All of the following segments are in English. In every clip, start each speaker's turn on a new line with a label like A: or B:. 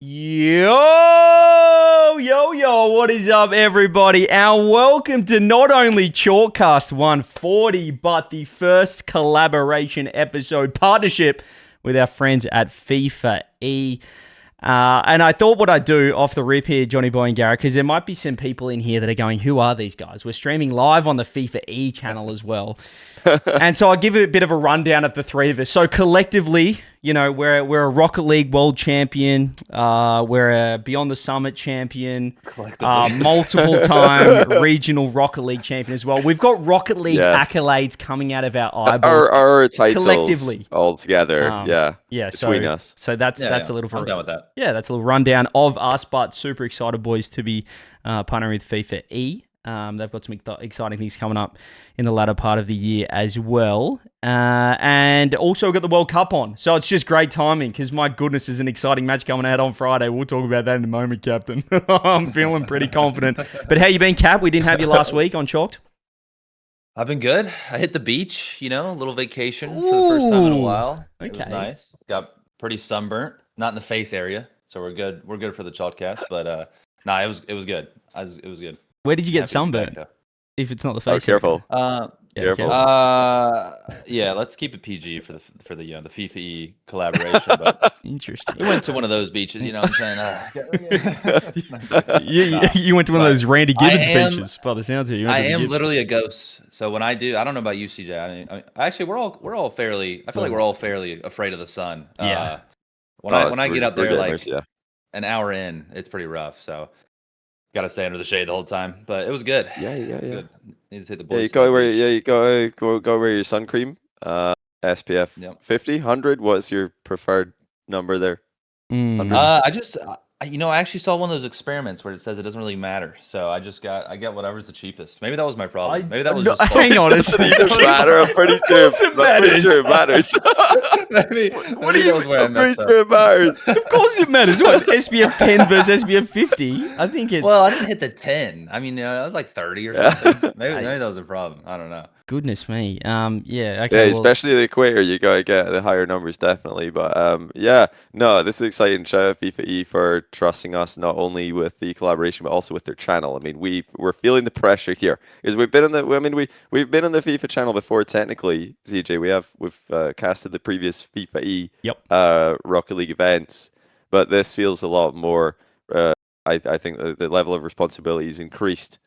A: Yo, what is up, everybody? And welcome to not only Chalkcast 140, but the first collaboration episode partnership with our friends at FIFAe. And I thought what I'd do off the rip here, JohnnyBoi and Garrett, because there might be some people in here that are going, who are these guys? We're streaming live on the FIFAe channel as well. And so I'll give a bit of a rundown of the three of us. So collectively, you know, we're a Rocket League world champion. We're a Beyond the Summit champion. Multiple time regional Rocket League champion as well. We've got Rocket League accolades coming out of our eyeballs.
B: Our titles
A: collectively
B: all together. Between us.
A: So that's a little.
C: I'm down with that.
A: Yeah, that's a little rundown of us. But super excited, boys, to be partnering with FIFAe. They've got some exciting things coming up in the latter part of the year as well. And also got the World Cup on. So it's just great timing because, my goodness, there's an exciting match coming out on Friday. We'll talk about that in a moment, Captain. I'm feeling pretty confident. But how you been, Cap? We didn't have you last week on Chalked.
C: I've been good. I hit the beach, a little vacation for the first time in a while. Okay. It was nice. Got pretty sunburnt, not in the face area. So we're good. We're good for the Chalkcast. But it was good. It was good.
A: Where did you get sunburned? If it's not the face.
B: Oh, careful.
C: Careful. Let's keep it PG for the FIFAe collaboration. But
A: interesting.
C: We went to one of those beaches. You know what I'm saying?
A: You went to one of those Randy Gibbons beaches. By the sounds of it,
C: I am literally a ghost. So when I don't know about you, CJ. Actually, we're all fairly. I feel like we're all fairly afraid of the sun.
A: Yeah.
C: When I get out there, an hour in, it's pretty rough. So. Got to stay under the shade the whole time, but it was good.
B: Yeah.
C: Good. Need to take the boys.
B: You go wear your sun cream. SPF 50, 100. What's your preferred number there?
C: I actually saw one of those experiments where it says it doesn't really matter. So I get whatever's the cheapest. Maybe that was my problem. Maybe that was just
A: hang on. It doesn't even
B: matter. I'm pretty sure it matters.
C: Maybe
B: I'm pretty sure it matters.
A: Of course it matters. What, SPF 10 versus SPF 50? I think it's...
C: Well, I didn't hit the 10. I mean, I was like 30 or something. Maybe that was a problem. I don't know.
A: Goodness me. Okay.
B: Yeah, especially the equator, you gotta get the higher numbers, definitely. But this is exciting. Shout out FIFAe for trusting us not only with the collaboration but also with their channel. I mean, we're feeling the pressure here because we've been on the we've been on the FIFA channel before. Technically, CJ, we've casted the previous FIFAe Rocket League events, but this feels a lot more. I think the level of responsibility is increased.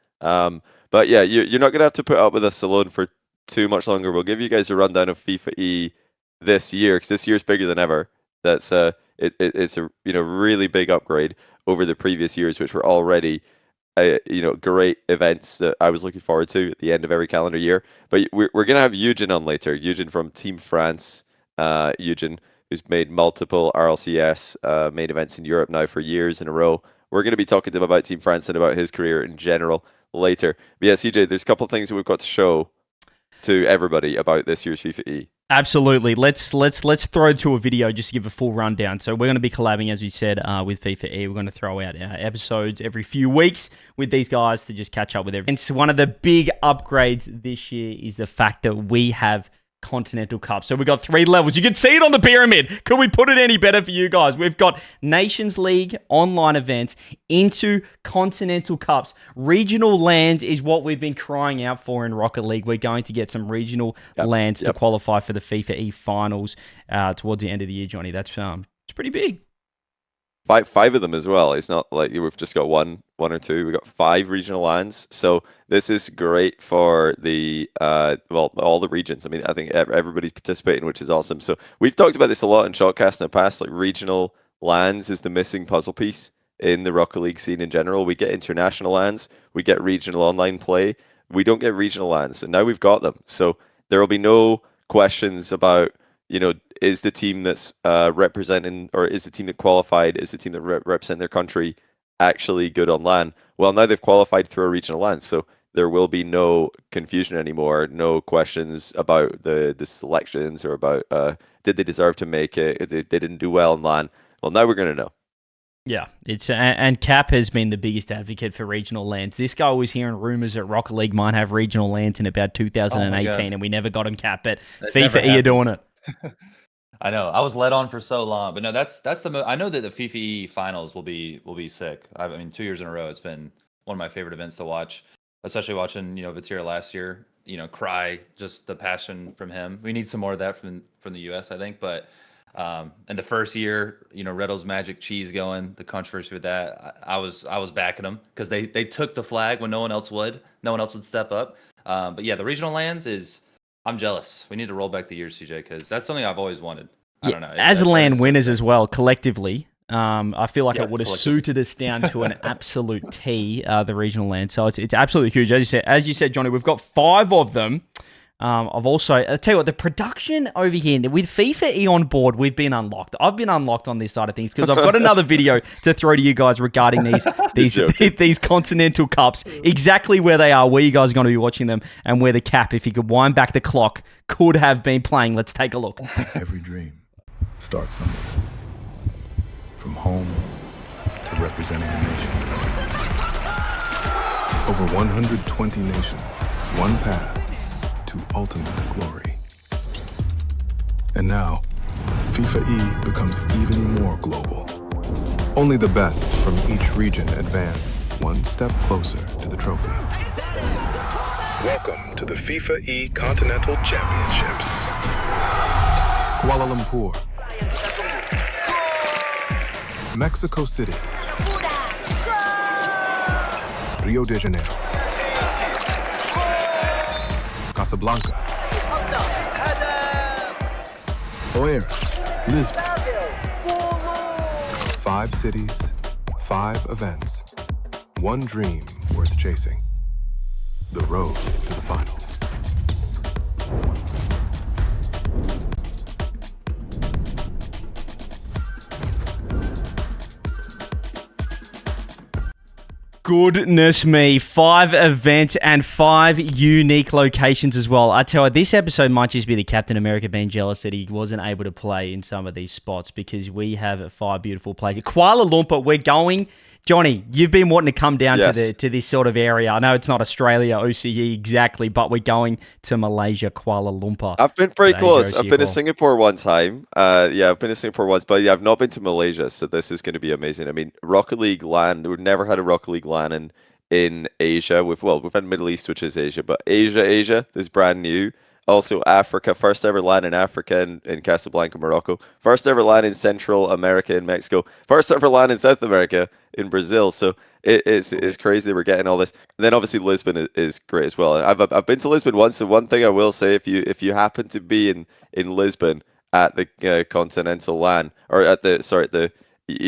B: But yeah, you're not going to have to put up with us alone for too much longer. We'll give you guys a rundown of FIFAe this year, because this year's bigger than ever. That's it's a really big upgrade over the previous years, which were already great events that I was looking forward to at the end of every calendar year. But we're going to have Yujin on later. Yujin from Team France. Yujin, who's made multiple RLCS main events in Europe now for years in a row. We're going to be talking to him about Team France and about his career in general later. But yeah, CJ, there's a couple of things that we've got to show to everybody about this year's FIFAe.
A: Absolutely. Let's throw to a video just to give a full rundown. So we're going to be collabing, as we said, with FIFAe. We're going to throw out episodes every few weeks with these guys to just catch up with everything. And so one of the big upgrades this year is the fact that we have Continental Cup. So we've got 3 levels. You can see it on the pyramid. Could we put it any better for you guys? We've got Nations League online events into Continental Cups. Regional LANs is what we've been crying out for in Rocket League. We're going to get some regional LANs to qualify for the FIFAe finals towards the end of the year, Johnny. That's it's pretty big.
B: Five of them as well. It's not like we've just got one or two. We've got 5 regional LANs. So this is great for the all the regions. I mean, I think everybody's participating, which is awesome. So we've talked about this a lot in Shotcast in the past. Like, regional LANs is the missing puzzle piece in the Rocket League scene in general. We get international LANs, we get regional online play. We don't get regional LANs, and now we've got them. So there will be no questions about, is the team that's representing, or is the team that qualified, is the team that represent their country actually good on LAN? Well, now they've qualified through a regional LAN, so there will be no confusion anymore, no questions about the selections or about did they deserve to make it, they didn't do well in LAN. Well, now we're going to know.
A: Yeah, and Cap has been the biggest advocate for regional LANs. This guy was hearing rumors that Rocket League might have regional LANs in about 2018, and we never got him, Cap. But FIFAe are doing it.
C: I know. I was led on for so long, but no, that's I know that the FIFAe finals will be sick. I mean, 2 years in a row, it's been one of my favorite events to watch, especially watching Vatira last year. Cry, just the passion from him. We need some more of that from the U.S. I think, but in the first year, Riddle's magic cheese going, the controversy with that, I was backing them because they took the flag when no one else would step up. But yeah, the regional lands is. I'm jealous. We need to roll back the years, CJ, because that's something I've always wanted. I don't know.
A: As land winners as well, collectively, I feel like it would have
C: collectively.
A: suited us down to an absolute T, the regional land. So it's absolutely huge. As you said, Johnny, we've got 5 of them. I'll tell you what, the production over here with FIFAe on board, we've been unlocked. I've been unlocked on this side of things because I've got another video to throw to you guys regarding these Continental Cups, exactly where they are, where you guys are going to be watching them, and where the cap, if you could wind back the clock, could have been playing. Let's take a look.
D: Every dream starts somewhere. From home to representing a nation. Over 120 nations, one path to ultimate glory. And now, FIFAe becomes even more global. Only the best from each region advance one step closer to the trophy. Welcome to the FIFAe Continental Championships. Kuala Lumpur, Mexico City, Rio de Janeiro, Casablanca, Oeiras, Lisbon. 5 cities, 5 events, one dream worth chasing. The road to the finals.
A: Goodness me, 5 events and 5 unique locations as well. I tell you, this episode might just be the Captain America being jealous that he wasn't able to play in some of these spots because we have 5 beautiful places. Kuala Lumpur, we're going. Johnny, you've been wanting to come down to this sort of area. I know it's not Australia, OCE exactly, but we're going to Malaysia, Kuala Lumpur.
B: I've been pretty close. I've been to Singapore one time. I've been to Singapore once, but I've not been to Malaysia, so this is going to be amazing. I mean, Rocket League LAN, we've never had a Rocket League LAN in Asia. We've had Middle East, which is Asia, but Asia is brand new. Also Africa, first ever LAN in Africa in Casablanca, Morocco. First ever LAN in Central America in Mexico. First ever LAN in South America in Brazil. So it's crazy that we're getting all this. And then obviously Lisbon is great as well. I've been to Lisbon once, so one thing I will say, if you happen to be in Lisbon at the Continental LAN, or at the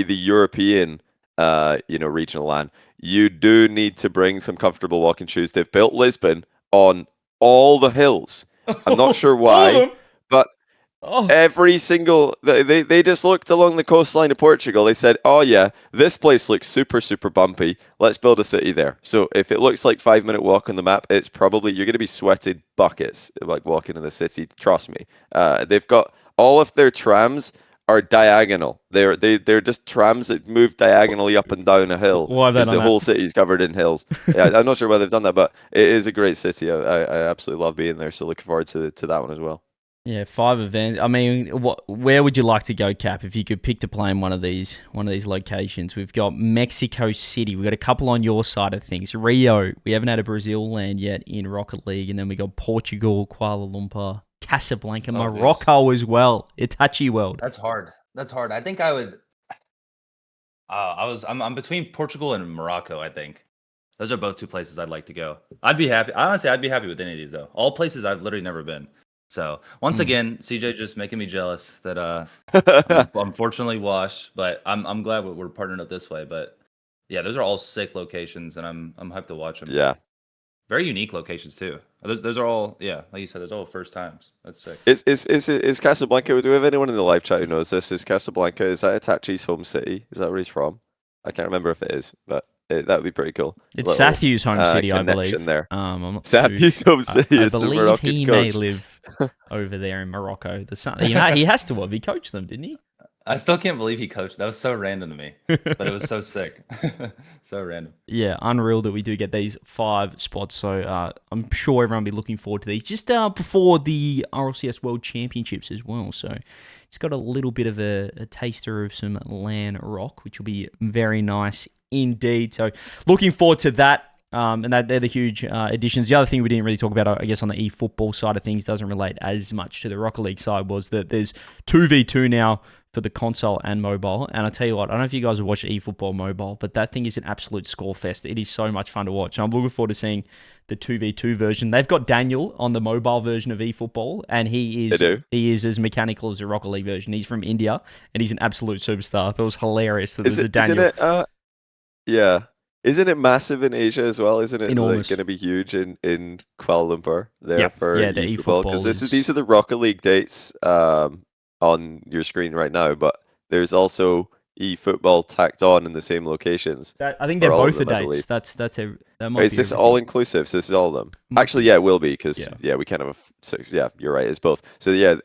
B: European regional LAN, you do need to bring some comfortable walking shoes. They've built Lisbon on all the hills. I'm not sure why, but every single they just looked along the coastline of Portugal. They said, "Oh yeah, this place looks super bumpy. Let's build a city there." So if it looks like 5-minute walk on the map, it's probably you're going to be sweating buckets like walking in the city. Trust me. They've got all of their trams are diagonal. They're just trams that move diagonally up and down a hill. Because the whole city's covered in hills. Yeah, I'm not sure why they've done that, but it is a great city. I absolutely love being there. So looking forward to that one as well.
A: Yeah, 5 events. I mean, where would you like to go, Cap? If you could pick to play in one of these locations, we've got Mexico City. We've got a couple on your side of things. Rio. We haven't had a Brazil land yet in Rocket League, and then we got Portugal, Kuala Lumpur, Casablanca, Morocco as well. Itachi World.
C: That's hard. I think I would. I'm between Portugal and Morocco. I think those are both 2 places I'd like to go. I'd be happy. Honestly, I'd be happy with any of these though. All places I've literally never been. So once again, CJ just making me jealous that I'm unfortunately washed. But I'm glad we're partnering up this way. But yeah, those are all sick locations, and I'm hyped to watch them.
B: Yeah.
C: Very unique locations too. Those are all, like you said, those are all first times. That's sick.
B: Is Casablanca? Do we have anyone in the live chat who knows this? Is Casablanca? Is that Itachi's home city? Is that where he's from? I can't remember if it is, but that would be pretty cool.
A: It's Sathu's home city, I believe.
B: There.
A: I'm not
B: Sathu's home city.
A: I believe he may live over there in Morocco. He has to have. He coached them, didn't he?
C: I still can't believe he coached. That was so random to me, but it was so sick. So random.
A: Yeah, unreal that we do get these 5 spots. So I'm sure everyone will be looking forward to these just before the RLCS World Championships as well. So it's got a little bit of a taster of some LAN rock, which will be very nice indeed. So looking forward to that. And they're the huge additions. The other thing we didn't really talk about, I guess, on the eFootball side of things, doesn't relate as much to the Rocket League side, was that there's 2v2 now for the console and mobile. And I tell you what, I don't know if you guys have watched eFootball mobile, but that thing is an absolute score fest. It is so much fun to watch. I'm looking forward to seeing the 2v2 version. They've got Daniel on the mobile version of eFootball, and he is as mechanical as the Rocket League version. He's from India, and he's an absolute superstar. I thought it was hilarious that there's a Daniel.
B: Isn't it, yeah. Isn't it massive in Asia as well? Isn't it
A: Enormous.
B: going to be huge in Kuala Lumpur there for
A: the
B: eFootball?
A: eFootball
B: Because these are the Rocket League dates on your screen right now, but there's also eFootball tacked on in the same locations.
A: I think they're both the dates. That might
B: Is this all inclusive? So this is all of them. Actually, yeah, it will be because we kind of. So yeah, you're right. It's both. So yeah,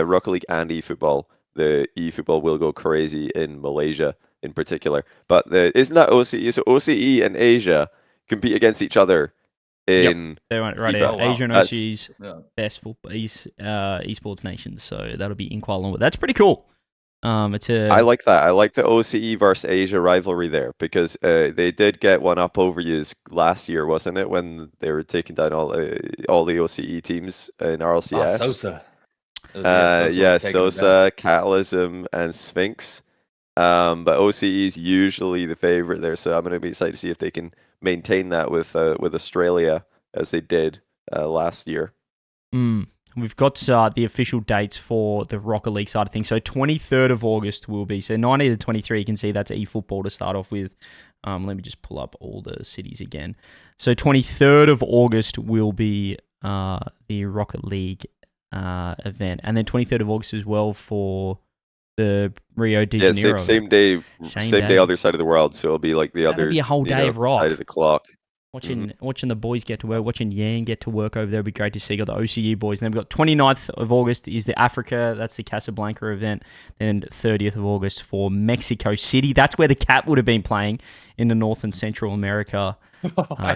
B: Rocket League and eFootball. The eFootball will go crazy in Malaysia in particular, but isn't that OCE? So OCE and Asia compete against each other in.
A: They went right
B: FIFA.
A: out.
B: Oh, wow.
A: Asia and OCE's best football esports nations. So that'll be in Kuala Lumpur. That's pretty cool. I
B: like that. I like the OCE versus Asia rivalry there because they did get one up over you last year, wasn't it? When they were taking down all the OCE teams in RLCS.
C: Sosa.
B: Sosa, Catalysm, and Sphinx. But OCE is usually the favorite there, so I'm going to be excited to see if they can maintain that with Australia as they did last year.
A: We've got the official dates for the Rocket League side of things. So 23rd of August will be. So 19 to 23, you can see that's eFootball to start off with. Let me just pull up all the cities again. So 23rd of August will be the Rocket League event. And then 23rd of August as well for the Rio de Janeiro.
B: Same day, other side of the world. So it'll be like that'll
A: be a whole day of rock.
B: Side of the clock.
A: Watching the boys get to work, watching Yang get to work over there would be great to see. Got the OCE boys. And then we've got 29th of August is the Africa, that's the Casablanca event. Then 30th of August for Mexico City. That's where the Cat would have been playing in the North and Central America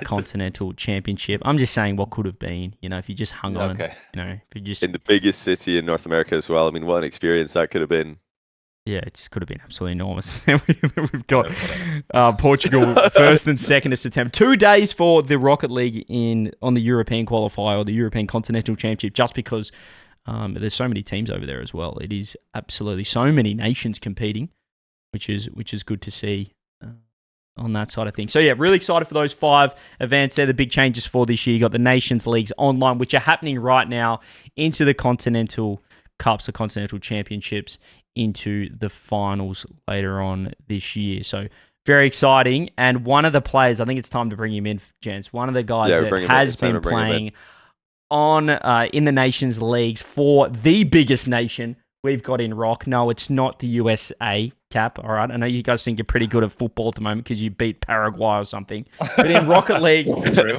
A: Continental Championship. I'm just saying what could have been, if you just hung on.
C: Okay.
A: If you just
B: in the biggest city in North America as well. I mean, what an experience that could have been.
A: Yeah, it just could have been absolutely enormous. We've got Portugal 1st and 2nd of September. 2 days for the Rocket League on the European qualifier or the European Continental Championship, just because there's so many teams over there as well. It is absolutely so many nations competing, which is good to see on that side of things. So yeah, really excited for those 5 events. They're the big changes for this year. You got the Nations Leagues online, which are happening right now, into the Continental Cups, the Continental Championships, into the finals later on this year. So very exciting. And one of the players, I think it's time to bring him in, gents. One of the guys that has been playing in the Nations Leagues for the biggest nation we've got in Rock. No, it's not the USA, Cap. All right. I know you guys think you're pretty good at football at the moment because you beat Paraguay or something. But in Rocket League,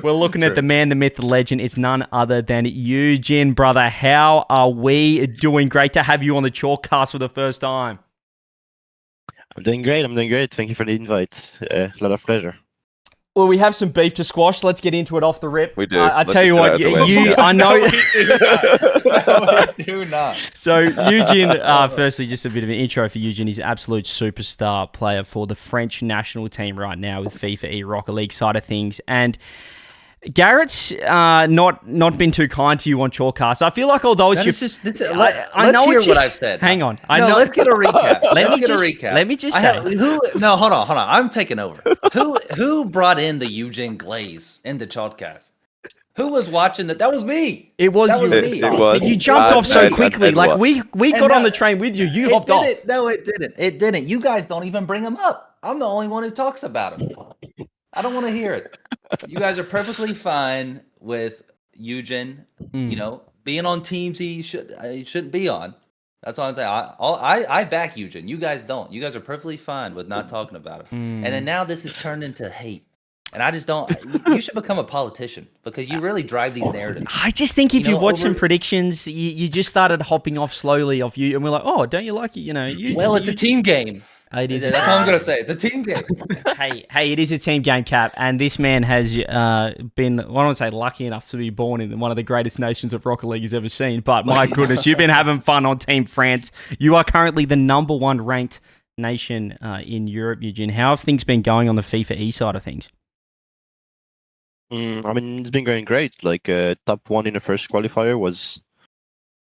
A: we're looking at the man, the myth, the legend. It's none other than Yujin, brother. How are we doing? Great to have you on the Chalkcast for the first time.
E: I'm doing great. Thank you for the invite. A lot of pleasure.
A: Well, we have some beef to squash. Let's get into it off the rip.
B: We do.
A: I tell you what, I know.
C: We do not.
A: So, Eugene, firstly, just a bit of an intro for Eugene. He's an absolute superstar player for the French national team right now with FIFAe Rocket League side of things. And Garrett's not been too kind to you on Chalkcast. I feel like although it's
C: let's hear what I've said.
A: Hang on.
C: Let's get a recap.
A: Let me just say.
C: No, hold on. I'm taking over. Who brought in the Eugene Glaze in the Chalkcast? Who was watching that? That was me.
A: It was you.
B: It was.
A: You jumped off so quickly. We got on the train with you. You hopped off.
C: No, it didn't. It didn't. You guys don't even bring him up. I'm the only one who talks about him. I don't want to hear it. You guys are perfectly fine with Yujin, being on teams he shouldn't be on. That's all I'm saying. I back Yujin. You guys don't. You guys are perfectly fine with not talking about him. And then now this has turned into hate. And I just don't. You should become a politician because you really drive these narratives.
A: I just think if you watch some
C: over-
A: predictions, you just started hopping off slowly off you, and we're like, oh, don't you like it? You know,
C: it's a team game.
A: It is.
C: That's all I'm gonna say. It's a team game.
A: hey, it is a team game, Cap, and this man has been, I don't want to say lucky enough to be born in one of the greatest nations of Rocket League has ever seen, but my goodness, you've been having fun on Team France. You are currently the #1 ranked nation in Europe, Yujin. How have things been going on the FIFAe side of things?
E: I mean, it's been going great. Like, top 1 in the first qualifier was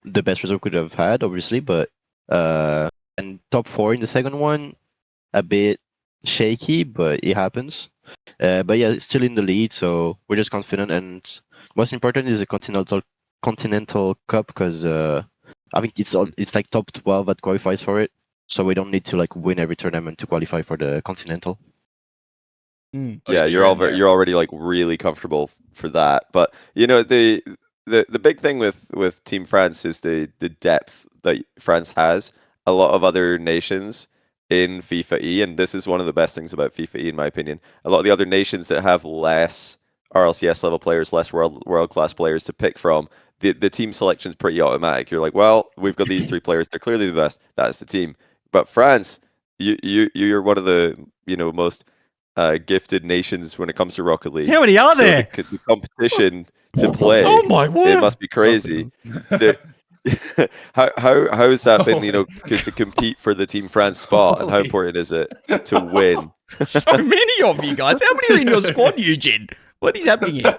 E: the best result we could have had, obviously, but and top 4 in the second one, a bit shaky, but it happens. But yeah, it's still in the lead, so we're just confident. And most important is the Continental Cup because I think it's like top 12 that qualifies for it, so we don't need to like win every tournament to qualify for the Continental.
B: Yeah, you're already like really comfortable for that. But you know, the big thing with Team France is the depth that France has. A lot of other nations in FIFAe, and this is one of the best things about FIFAe, in my opinion. A lot of the other nations that have less RLCS level players, less world class players to pick from, the team selection is pretty automatic. You're like, well, we've got these 3 players; they're clearly the best. That's the team. But France, you're one of the most gifted nations when it comes to Rocket League.
A: How many are there?
B: The competition to play,
A: oh my word,
B: it must be crazy. How has that been, to compete for the Team France spot, and how important is it to win?
A: So many of you guys. How many are in your squad, Yujin? What is happening here?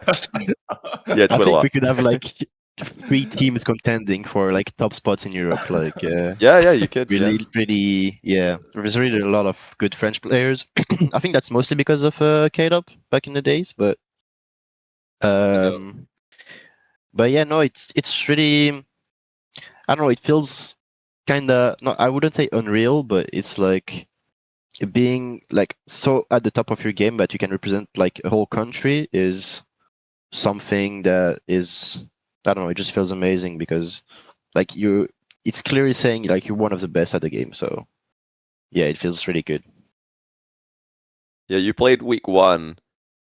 B: Yeah, it's
E: I
B: quite a
E: think
B: lot.
E: we could have like 3 teams contending for like top spots in Europe. Like,
B: yeah, you could.
E: Really, there's really a lot of good French players. I think that's mostly because of K-Dub back in the days, but yeah, no, it's really, I don't know, it feels kind of, no, I wouldn't say unreal, but it's like being like so at the top of your game that you can represent like a whole country is something that is, I don't know, it just feels amazing because like it's clearly saying like you're one of the best at the game. So yeah, it feels really good.
B: Yeah, you played week 1.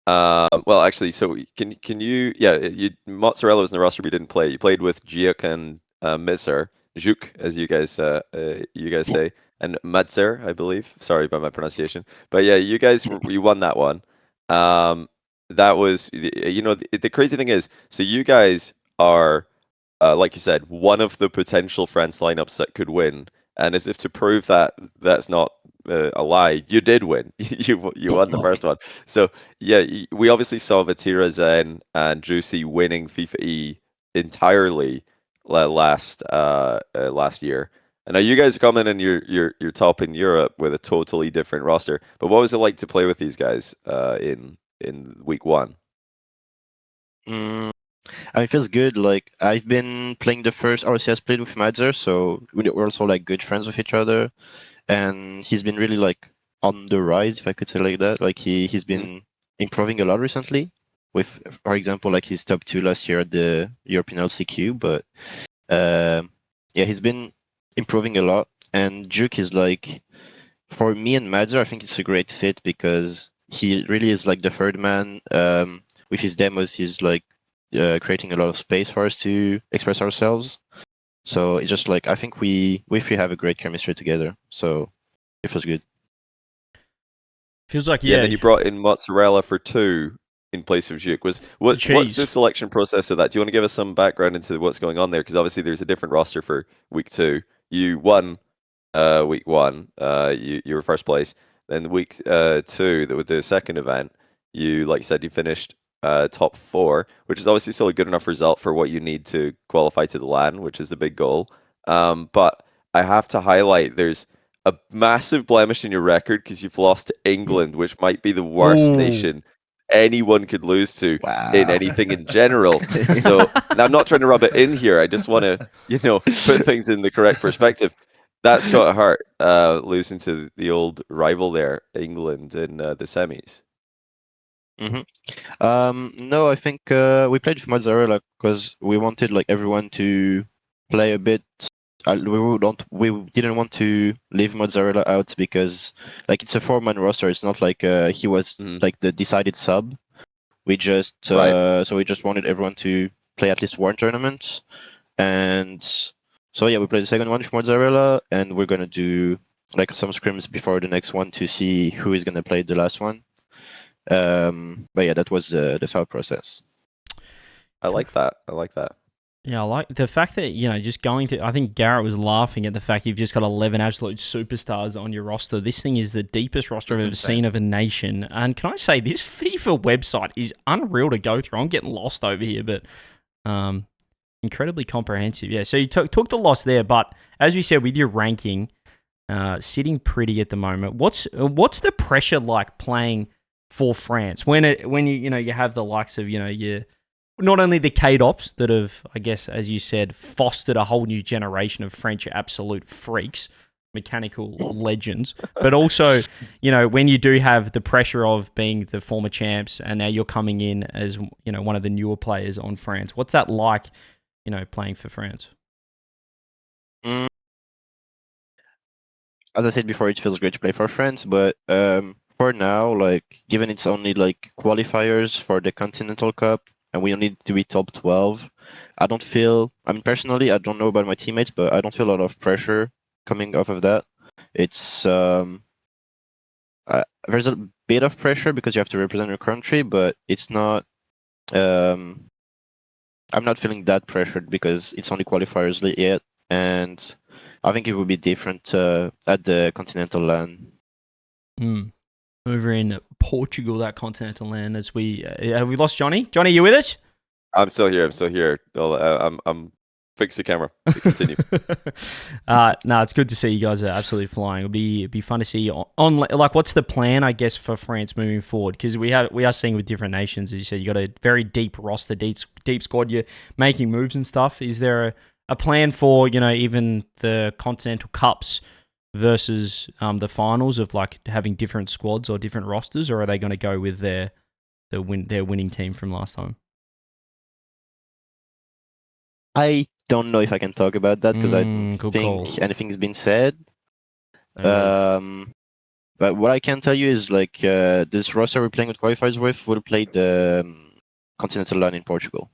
B: Well, actually, so can you? Yeah, Mozzarella was in the roster, but you didn't play. You played with Giuk and Mizer, Juk, as you guys say, and Madzer, I believe. Sorry about my pronunciation, but yeah, you guys you won that one. That was the crazy thing is, so you guys are like you said, one of the potential France lineups that could win, and as if to prove that that's not a lie, you did win. you won the first one. So yeah, we obviously saw Vatira, Zen, and Juicy winning FIFAe entirely last year. And now you guys are coming and you're top in Europe with a totally different roster. But what was it like to play with these guys in week 1?
E: I mean, it feels good. Like I've been playing the first RLCS split with Madzer, so we're also like good friends with each other. And he's been really like on the rise, if I could say like that. Like he's been improving a lot recently. With, for example, like he's top 2 last year at the European LCQ. But yeah, he's been improving a lot. And Juk is like, for me and Madzer, I think it's a great fit because he really is like the third man. With his demos, he's like creating a lot of space for us to express ourselves. So it's just like, I think we have a great chemistry together. So it feels good.
A: Feels like,
B: yeah. And then you brought in Mozzarella for 2 in place of Juk. What's the selection process of that? Do you want to give us some background into what's going on there? Because obviously there's a different roster for week 2. You won week 1. You were first place. Then week 2, with the second event, you, like you said, you finished top 4, which is obviously still a good enough result for what you need to qualify to the LAN, which is the big goal. But I have to highlight there's a massive blemish in your record because you've lost to England, which might be the worst nation anyone could lose to in anything in general. So I'm not trying to rub it in here. I just want to, put things in the correct perspective. That's got to hurt, losing to the old rival there, England, in the semis.
E: No, I think we played with Mozzarella because we wanted like everyone to play a bit. We didn't want to leave Mozzarella out because like it's a 4-man roster. It's not like he was like the decided sub. We just
B: Right.
E: so we just wanted everyone to play at least one tournament, and so yeah, we played the second one with Mozzarella, and we're gonna do like some scrims before the next one to see who is gonna play the last one. But yeah, that was the thought process.
B: I like that. I like that.
A: Yeah, I like the fact that, just going through. I think Garrett was laughing at the fact you've just got 11 absolute superstars on your roster. This thing is the deepest roster I've ever seen of a nation. And can I say, this FIFA website is unreal to go through. I'm getting lost over here, but incredibly comprehensive. Yeah, so you took the loss there, but as you said, with your ranking, sitting pretty at the moment. What's the pressure like playing for France when you have the likes of your not only the K-Dops that have, I guess, as you said, fostered a whole new generation of French absolute freaks, mechanical legends, but also, when you do have the pressure of being the former champs and now you're coming in as, one of the newer players on France. What's that like, playing for France?
E: As I said before, it feels great to play for France, but for now, like, given it's only like qualifiers for the Continental Cup, and we only need to be top 12. Personally, I don't know about my teammates, but I don't feel a lot of pressure coming off of that. It's there's a bit of pressure because you have to represent your country, but it's not. I'm not feeling that pressured because it's only qualifiers yet, and I think it will be different at the Continental LAN.
A: Over in Portugal, that Continental LAN, as have we lost Johnny? Johnny, you with us?
B: I'm still here. I'm fix the camera. Continue.
A: No, it's good to see you guys are absolutely flying. It'll be fun to see you on. Like, what's the plan, I guess, for France moving forward? Because we are seeing with different nations, as you said, you got a very deep roster, deep squad. You're making moves and stuff. Is there a plan for even the Continental Cups versus the finals of like having different squads or different rosters, or are they going to go with their winning team from last time?
E: I don't know if I can talk about that because I don't think anything's been said. But what I can tell you is like this roster we're playing with qualifiers with will play the Continental LAN in Portugal.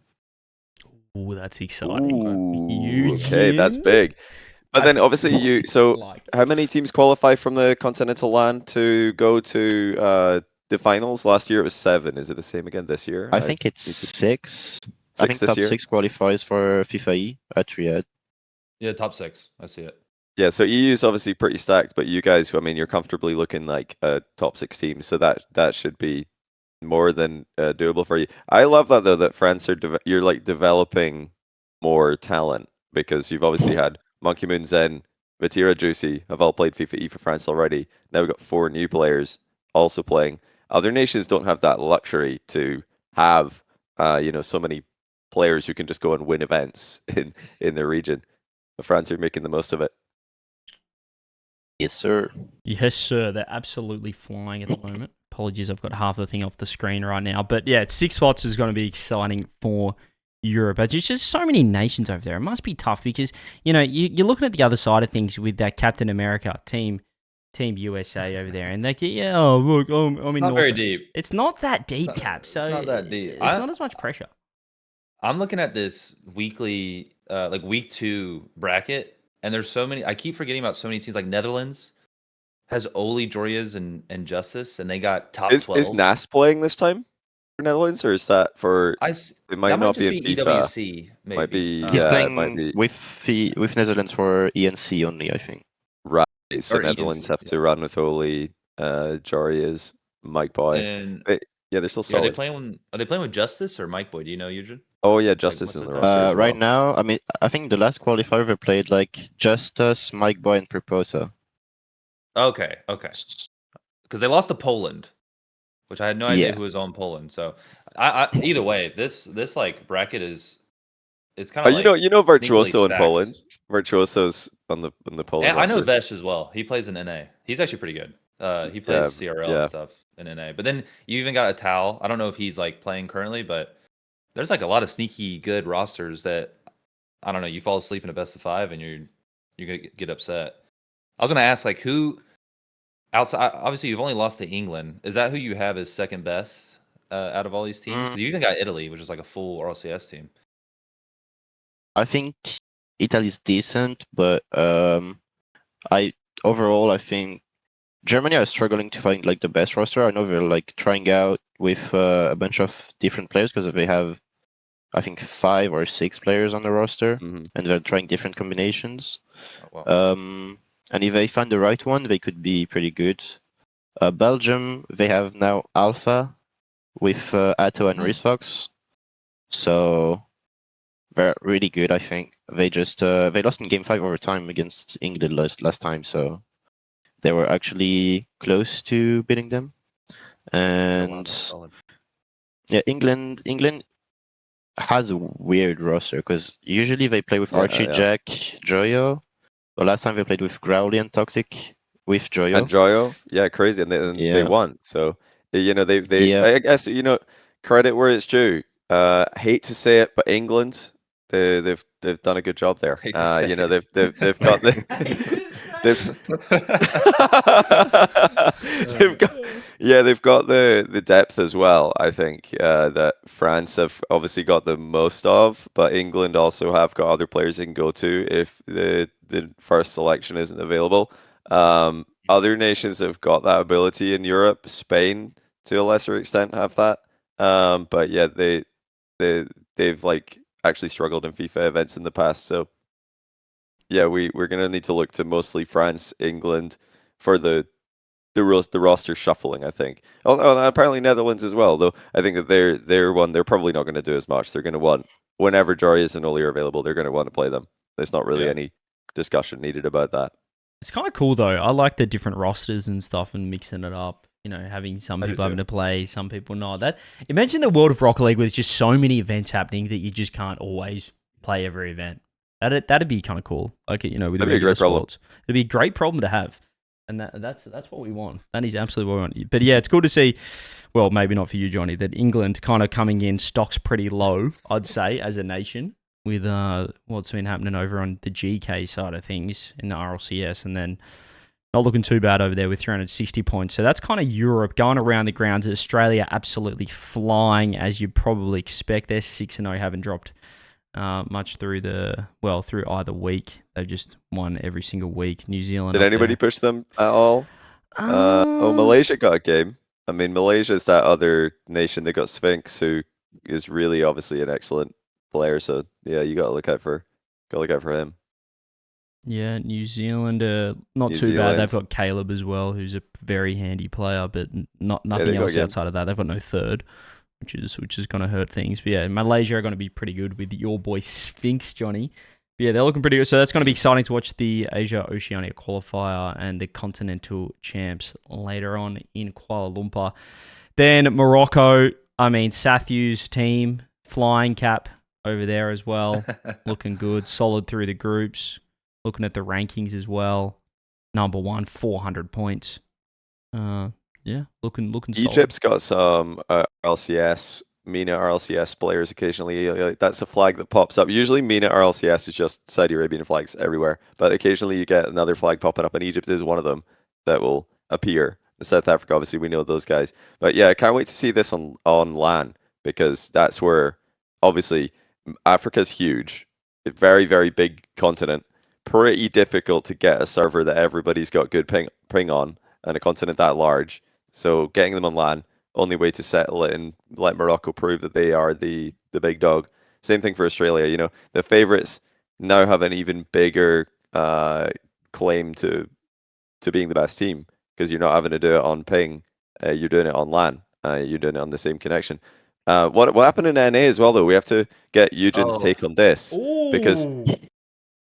A: Oh, that's exciting.
B: Ooh, okay, that's big. But then obviously how many teams qualify from the Continental LAN to go to the finals? Last year it was 7. Is it the same again this year?
E: I think it's 6. I think top 6 qualifies for FIFAe at Riyadh.
C: Yeah, top 6. I see it.
B: Yeah, so EU is obviously pretty stacked, but you guys, I mean, you're comfortably looking like a top 6 team, so that should be more than doable for you. I love that though, that France you're like developing more talent because you've obviously had Monkey Moon Zen, Vatira Juicy have all played FIFAe for France already. Now we've got 4 new players also playing. Other nations don't have that luxury to have so many players who can just go and win events in their region. But France are making the most of it.
E: Yes, sir.
A: Yes, sir. They're absolutely flying at the moment. Apologies, I've got half the thing off the screen right now. But yeah, 6 spots is going to be exciting for Europe. There's just so many nations over there. It must be tough because, you're looking at the other side of things with that Captain America Team USA over there. And look,
C: it's not very deep.
A: It's not that deep, Cap. So
C: it's not that deep.
A: It's not as much pressure.
C: I'm looking at this weekly, week 2 bracket, and there's so many. I keep forgetting about so many teams. Like Netherlands has Oli, Jorjes, and Justice, and they got top 12.
B: Is NAS playing this time for Netherlands, or is that for? It might not be in FIFA.
C: EWC. Maybe.
B: Might be.
E: He's playing with Netherlands for ENC only, I think.
B: Right. So
C: Or
B: Netherlands
C: ENC,
B: have to run with Oli, JohnnyBoi, MikeBoi.
C: And
B: yeah, they're still solid.
C: Are they playing with Justice or MikeBoi? Do you know, Yujin?
B: Oh yeah, Justice in the roster.
E: Right now, I mean, I think the last qualifier they played like Justice, MikeBoi, and Proposa.
C: Okay. Because they lost to Poland, which I had no idea who was on Poland. So, I either way, this like bracket is, it's kind of
B: Virtuoso in Poland. Virtuoso's on the Poland.
C: Yeah, I know Vesh as well. He plays in NA. He's actually pretty good. He plays CRL and stuff in NA. But then you even got a Tal. I don't know if he's like playing currently, but there's like a lot of sneaky good rosters that, I don't know, you fall asleep in a best of 5 and you're gonna get upset. I was gonna ask, like, who outside, obviously you've only lost to England. Is that who you have as second best out of all these teams? Because you even got Italy, which is like a full RLCS team.
E: I think Italy's decent, but overall I think Germany are struggling to find like the best roster. I know they're like trying out with a bunch of different players because they have, I think, 5 or 6 players on the roster, and they're trying different combinations.
C: Oh, wow.
E: And if they find the right one, they could be pretty good. Belgium, they have now Alpha with Atto and Rizfox, so they're really good. I think they just they lost in Game 5 overtime against England last time, so they were actually close to beating them. And yeah, England has a weird roster because usually they play with Archie, Jack, Joyo. The last time they played with Growly and Toxic with Joyo.
B: And Joyo, yeah, crazy, and they won. So I guess credit where it's due. Hate to say it, but England, they've done a good job there. They've got the they've got the depth as well. I think that France have obviously got the most of, but England also have got other players they can go to if the first selection isn't available. Other nations have got that ability in Europe. Spain, to a lesser extent, have that. But yeah, they've like actually struggled in FIFA events in the past. So yeah, we're gonna need to look to mostly France, England for the roster shuffling, I think. Oh, and apparently Netherlands as well, though I think that they're probably not going to do as much. They're going to want, whenever Jarius and Oli are available, they're going to want to play them. There's not really any discussion needed about that.
A: It's kind of cool, though. I like the different rosters and stuff and mixing it up. Having some people having to play, some people not. Imagine the world of Rocket League with just so many events happening that you just can't always play every event. That'd be kind of cool. Like, with the regular sports. It'd be a great problem to have. And that's what we want. That is absolutely what we want. But yeah, it's cool to see, well, maybe not for you, Johnny, that England kind of coming in, stocks pretty low, I'd say, as a nation, with what's been happening over on the GK side of things in the RLCS, and then not looking too bad over there with 360 points. So that's kind of Europe going around the grounds. Australia absolutely flying, as you'd probably expect. They're 6-0, haven't dropped much through either week. They've just won every single week. New Zealand.
B: Did anybody push them at all? Malaysia got a game. I mean, Malaysia's that other nation that got Sphinx, who is really obviously an excellent player. So yeah, you got to look out for him.
A: Yeah, New Zealand, not too bad. They've got Caleb as well, who's a very handy player, but nothing else outside of that. They've got no third, which is going to hurt things. But yeah, Malaysia are going to be pretty good with your boy Sphinx, Johnny. But yeah, they're looking pretty good. So that's going to be exciting to watch the Asia Oceania qualifier and the Continental Champs later on in Kuala Lumpur. Then Morocco, Sathu's team, flying cap over there as well, looking good, solid through the groups. Looking at the rankings as well, number 1, 400 points. Yeah, looking solid.
B: Egypt's got some RLCS, MENA RLCS players occasionally. That's a flag that pops up. Usually MENA RLCS is just Saudi Arabian flags everywhere, but occasionally you get another flag popping up, and Egypt is one of them that will appear. In South Africa, obviously, we know those guys. But yeah, I can't wait to see this on LAN, because that's where, obviously, Africa's huge. A very, very big continent. Pretty difficult to get a server that everybody's got good ping on, and a continent that large. So getting them on LAN, only way to settle it and let Morocco prove that they are the big dog. Same thing for Australia. The favorites now have an even bigger claim to being the best team, because you're not having to do it on ping. You're doing it on LAN. You're doing it on the same connection. What happened in NA as well, though? We have to get Yujin's take on this. Because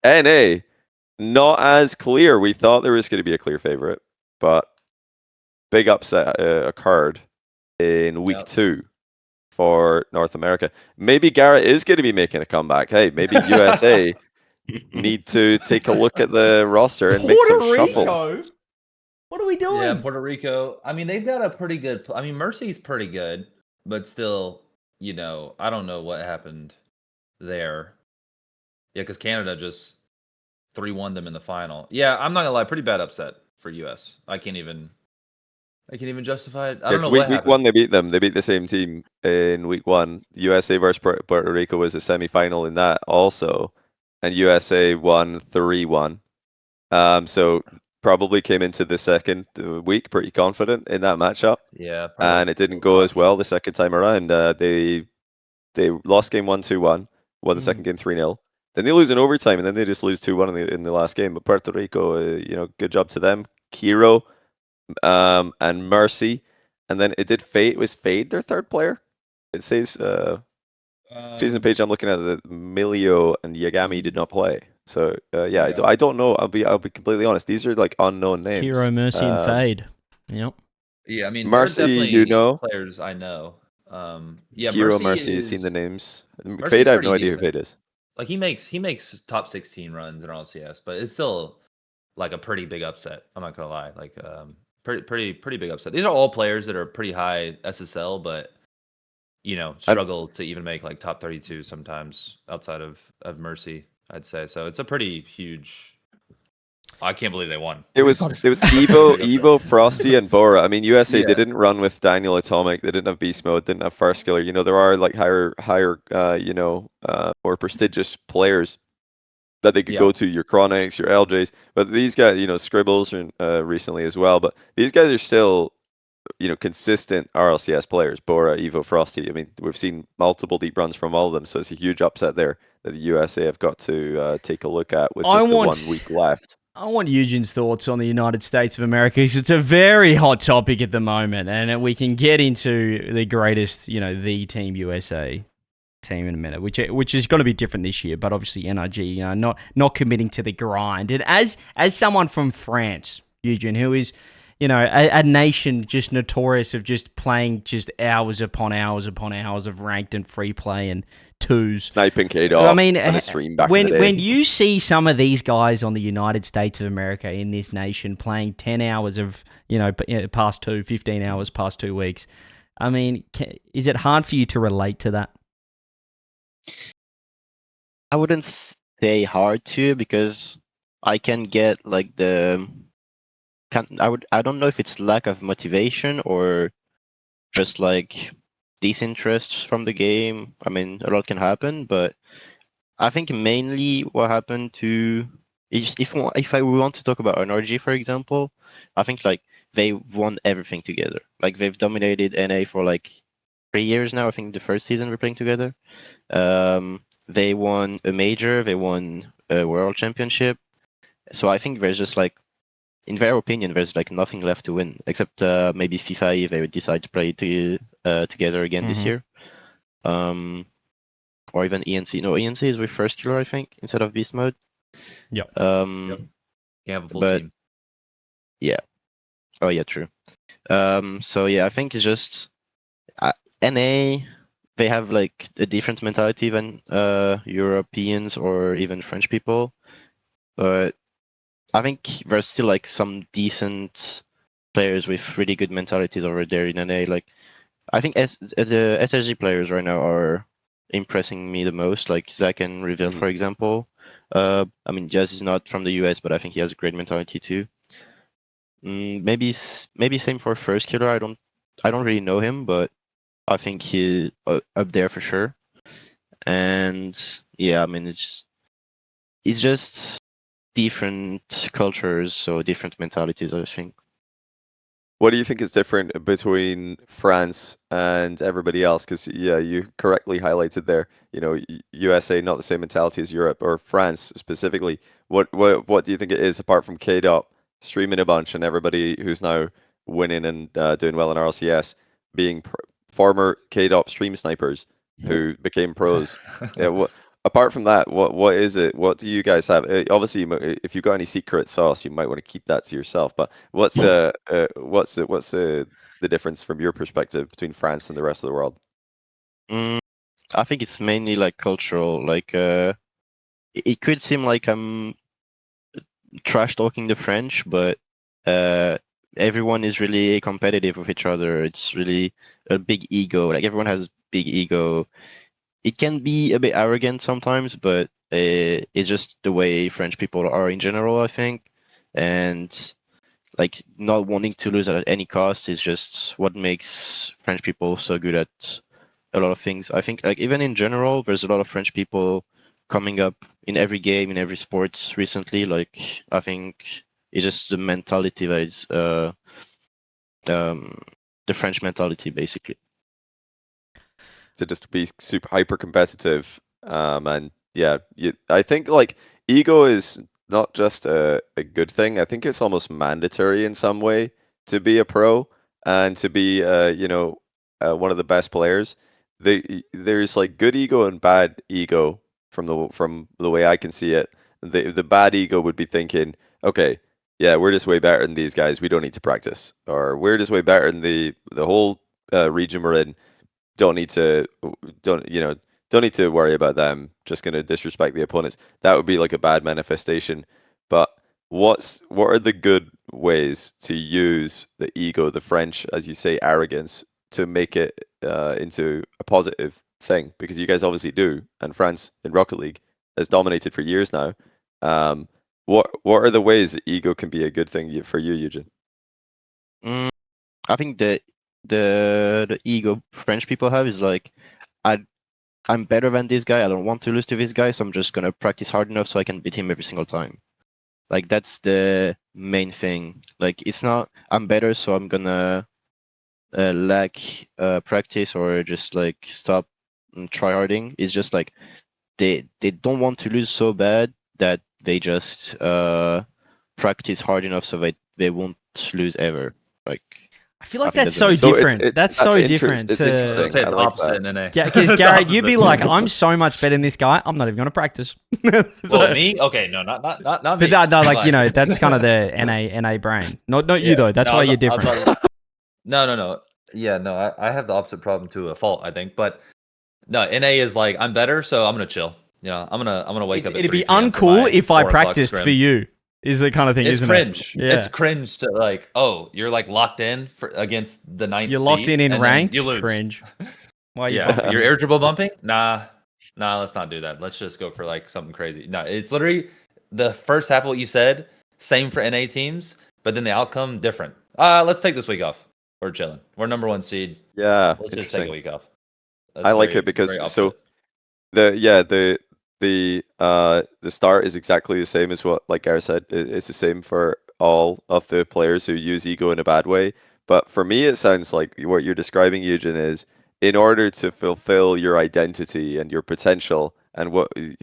B: NA, not as clear. We thought there was going to be a clear favorite, but big upset occurred in week 2 for North America. Maybe Garrett is going to be making a comeback. Hey, maybe USA need to take a look at the roster and make some shuffle.
A: What are we doing?
C: Yeah, Puerto Rico. They've got a pretty good... Mercy's pretty good, but still, I don't know what happened there. Yeah, because Canada just 3-1 them in the final. Yeah, I'm not going to lie. Pretty bad upset for US. I can't even I can even justify it. I
B: Yeah,
C: don't
B: 'cause
C: know
B: week
C: what happened.
B: one they beat them. They beat the same team in week one. USA versus Puerto Rico was a semi-final in that also, and USA won 3-1. So probably came into the second week pretty confident in that matchup,
C: Yeah, probably
B: and it didn't
C: a little
B: go as
C: cocky.
B: well the second time around. They lost game 1 2-1, won the
A: Mm.
B: second game 3-0. Then they lose in overtime, and then they just lose 2-1 in the last game. But Puerto Rico, good job to them. Kiro, and Mercy, and then it was Fade their third player. It says season page I'm looking at that Milio and Yagami did not play. So yeah, I don't know. I'll be completely honest. These are like unknown names.
A: Kiro, Mercy, and Fade. Yep.
C: Yeah, I mean,
B: Mercy,
C: they're definitely
B: you know.
C: players I know. Yeah,
B: Kiro,
C: Mercy
B: Mercy, you've seen the
C: is
B: names.
C: Mercy's
B: Fade, I have
C: pretty
B: no idea who
C: decent.
B: Fade is.
C: Like he makes top 16 runs in RLCS, but it's still like a pretty big upset. I'm not gonna lie, like pretty big upset. These are all players that are pretty high SSL, but struggle to even make like top 32 sometimes outside of Mercy, I'd say. So it's a pretty huge. I can't believe they won.
B: It was Evo, Frosty, and Bora. I mean, USA they didn't run with Daniel Atomic. They didn't have Beast Mode. Didn't have First Killer. There are like higher, more prestigious players that they could go to. Your Chronics, your LJs, but these guys, Scribbles recently as well. But these guys are still, consistent RLCS players. Bora, Evo, Frosty. I mean, we've seen multiple deep runs from all of them, so it's a huge upset there that the USA have got to take a look at with just the 1 week left.
A: I want Yujin's thoughts on the United States of America because it's a very hot topic at the moment, and we can get into the greatest, the Team USA team in a minute, which is going to be different this year. But obviously, NRG, not committing to the grind. And as someone from France, Yujin, who is, a nation just notorious of just playing just hours upon hours upon hours of ranked and free play and twos.
B: Sniping K-Dog
A: I mean,
B: on a stream back in the day.
A: When you see some of these guys on the United States of America in this nation playing 10 hours of, past 15 hours past 2 weeks, I mean, is it hard for you to relate to that?
E: I wouldn't say hard to, because I can get like I don't know if it's lack of motivation or just like disinterest from the game. I mean, a lot can happen, but I think mainly what happened to if we want to talk about NRG, for example, I think like they've won everything together. Like they've dominated NA for like 3 years now. I think the first season we're playing together. They won a major, they won a world championship. So I think there's just like, in their opinion, there's like nothing left to win except maybe FIFA if they would decide to play together again this year. Or even ENC. No, ENC is with First Killer, I think, instead of Beast Mode.
A: Yep.
C: You have a full team.
E: Yeah. Oh yeah, true. So yeah, I think it's just NA. They have like a different mentality than Europeans or even French people, but I think there's still like some decent players with really good mentalities over there in NA. Like I think the SSG players right now are impressing me the most, like Zach and Reveal, for example. I mean, Jazz is not from the US, but I think he has a great mentality too. Maybe same for First Killer. I don't really know him, but I think he's up there for sure. And yeah, I mean, it's just different cultures, so different mentalities, I think.
B: What do you think is different between France and everybody else? Because yeah, you correctly highlighted there. USA not the same mentality as Europe or France specifically. What do you think it is apart from K-Dot streaming a bunch and everybody who's now winning and doing well in RLCS being former K-Dot stream snipers who became pros? Yeah. Apart from that, what is it? What do you guys have? Obviously, if you've got any secret sauce, you might want to keep that to yourself. But what's the difference from your perspective between France and the rest of the world?
E: I think it's mainly like cultural. Like it could seem like I'm trash talking the French, but everyone is really competitive with each other. It's really a big ego. Like everyone has big ego. It can be a bit arrogant sometimes, but it's just the way French people are in general, I think. And like not wanting to lose at any cost is just what makes French people so good at a lot of things. I think like even in general, there's a lot of French people coming up in every game, in every sport recently. Like I think it's just the mentality that is the French mentality basically.
B: To just be super hyper competitive, and yeah, I think like ego is not just a good thing. I think it's almost mandatory in some way to be a pro and to be one of the best players. There's like good ego and bad ego from the way I can see it. The bad ego would be thinking, okay, yeah, we're just way better than these guys. We don't need to practice, or we're just way better than the whole region we're in. Don't need to worry about them. Just gonna disrespect the opponents. That would be like a bad manifestation. But what are the good ways to use the ego, the French, as you say, arrogance, to make it into a positive thing? Because you guys obviously do, and France in Rocket League has dominated for years now. What are the ways that ego can be a good thing for you, Yujin?
E: I think the ego French people have is like, I'm better than this guy. I don't want to lose to this guy, so I'm just gonna practice hard enough so I can beat him every single time. Like that's the main thing. Like it's not I'm better, so I'm gonna lack practice or just like stop tryharding. It's just like they don't want to lose so bad that they just practice hard enough so they won't lose ever. Like
A: I feel like
E: think
A: that's
E: that's
A: so
E: amazing.
A: different. That's so different.
B: It's
A: to-
B: interesting.
C: I'd say it's
B: I like
C: opposite
B: that.
C: in NA.
A: Yeah, because
C: It's
A: Garrett, you'd be
C: opposite.
A: like, I'm so much better than this guy. I'm not even going to practice.
C: Well, me? Okay, no, not me.
A: But that, no, like, you know, that's kind of the NA brain. Not you though. That's why you're different.
C: No. Yeah, no, I have the opposite problem to a fault, I think. But no, NA is like, I'm better, so I'm gonna chill. You know, I'm gonna wake up. At
A: It'd
C: 3
A: be
C: p.m. for
A: uncool
C: my
A: if I
C: 4 o'clock
A: practiced
C: scrim.
A: for you. Is the kind of thing,
C: It's
A: isn't
C: cringe.
A: it? Yeah.
C: It's cringe to like, oh, you're like locked in against the 9th.
A: You're locked
C: seed,
A: in
C: and then
A: ranked.
C: You lose.
A: Cringe. Why are you
C: Yeah,
A: bumping?
C: you're irritable bumping? Nah, let's not do that. Let's just go for like something crazy. No, it's literally the first half of what you said, same for NA teams, but then the outcome different. Let's take this week off. We're chilling. We're number 1 seed.
B: Yeah,
C: Let's just take a
B: interesting.
C: week off.
B: I like it because so the start is exactly the same as what like Garrett said. It's the same for all of the players who use ego in a bad way. But for me, it sounds like what you're describing, Yujin, is in order to fulfill your identity and your potential and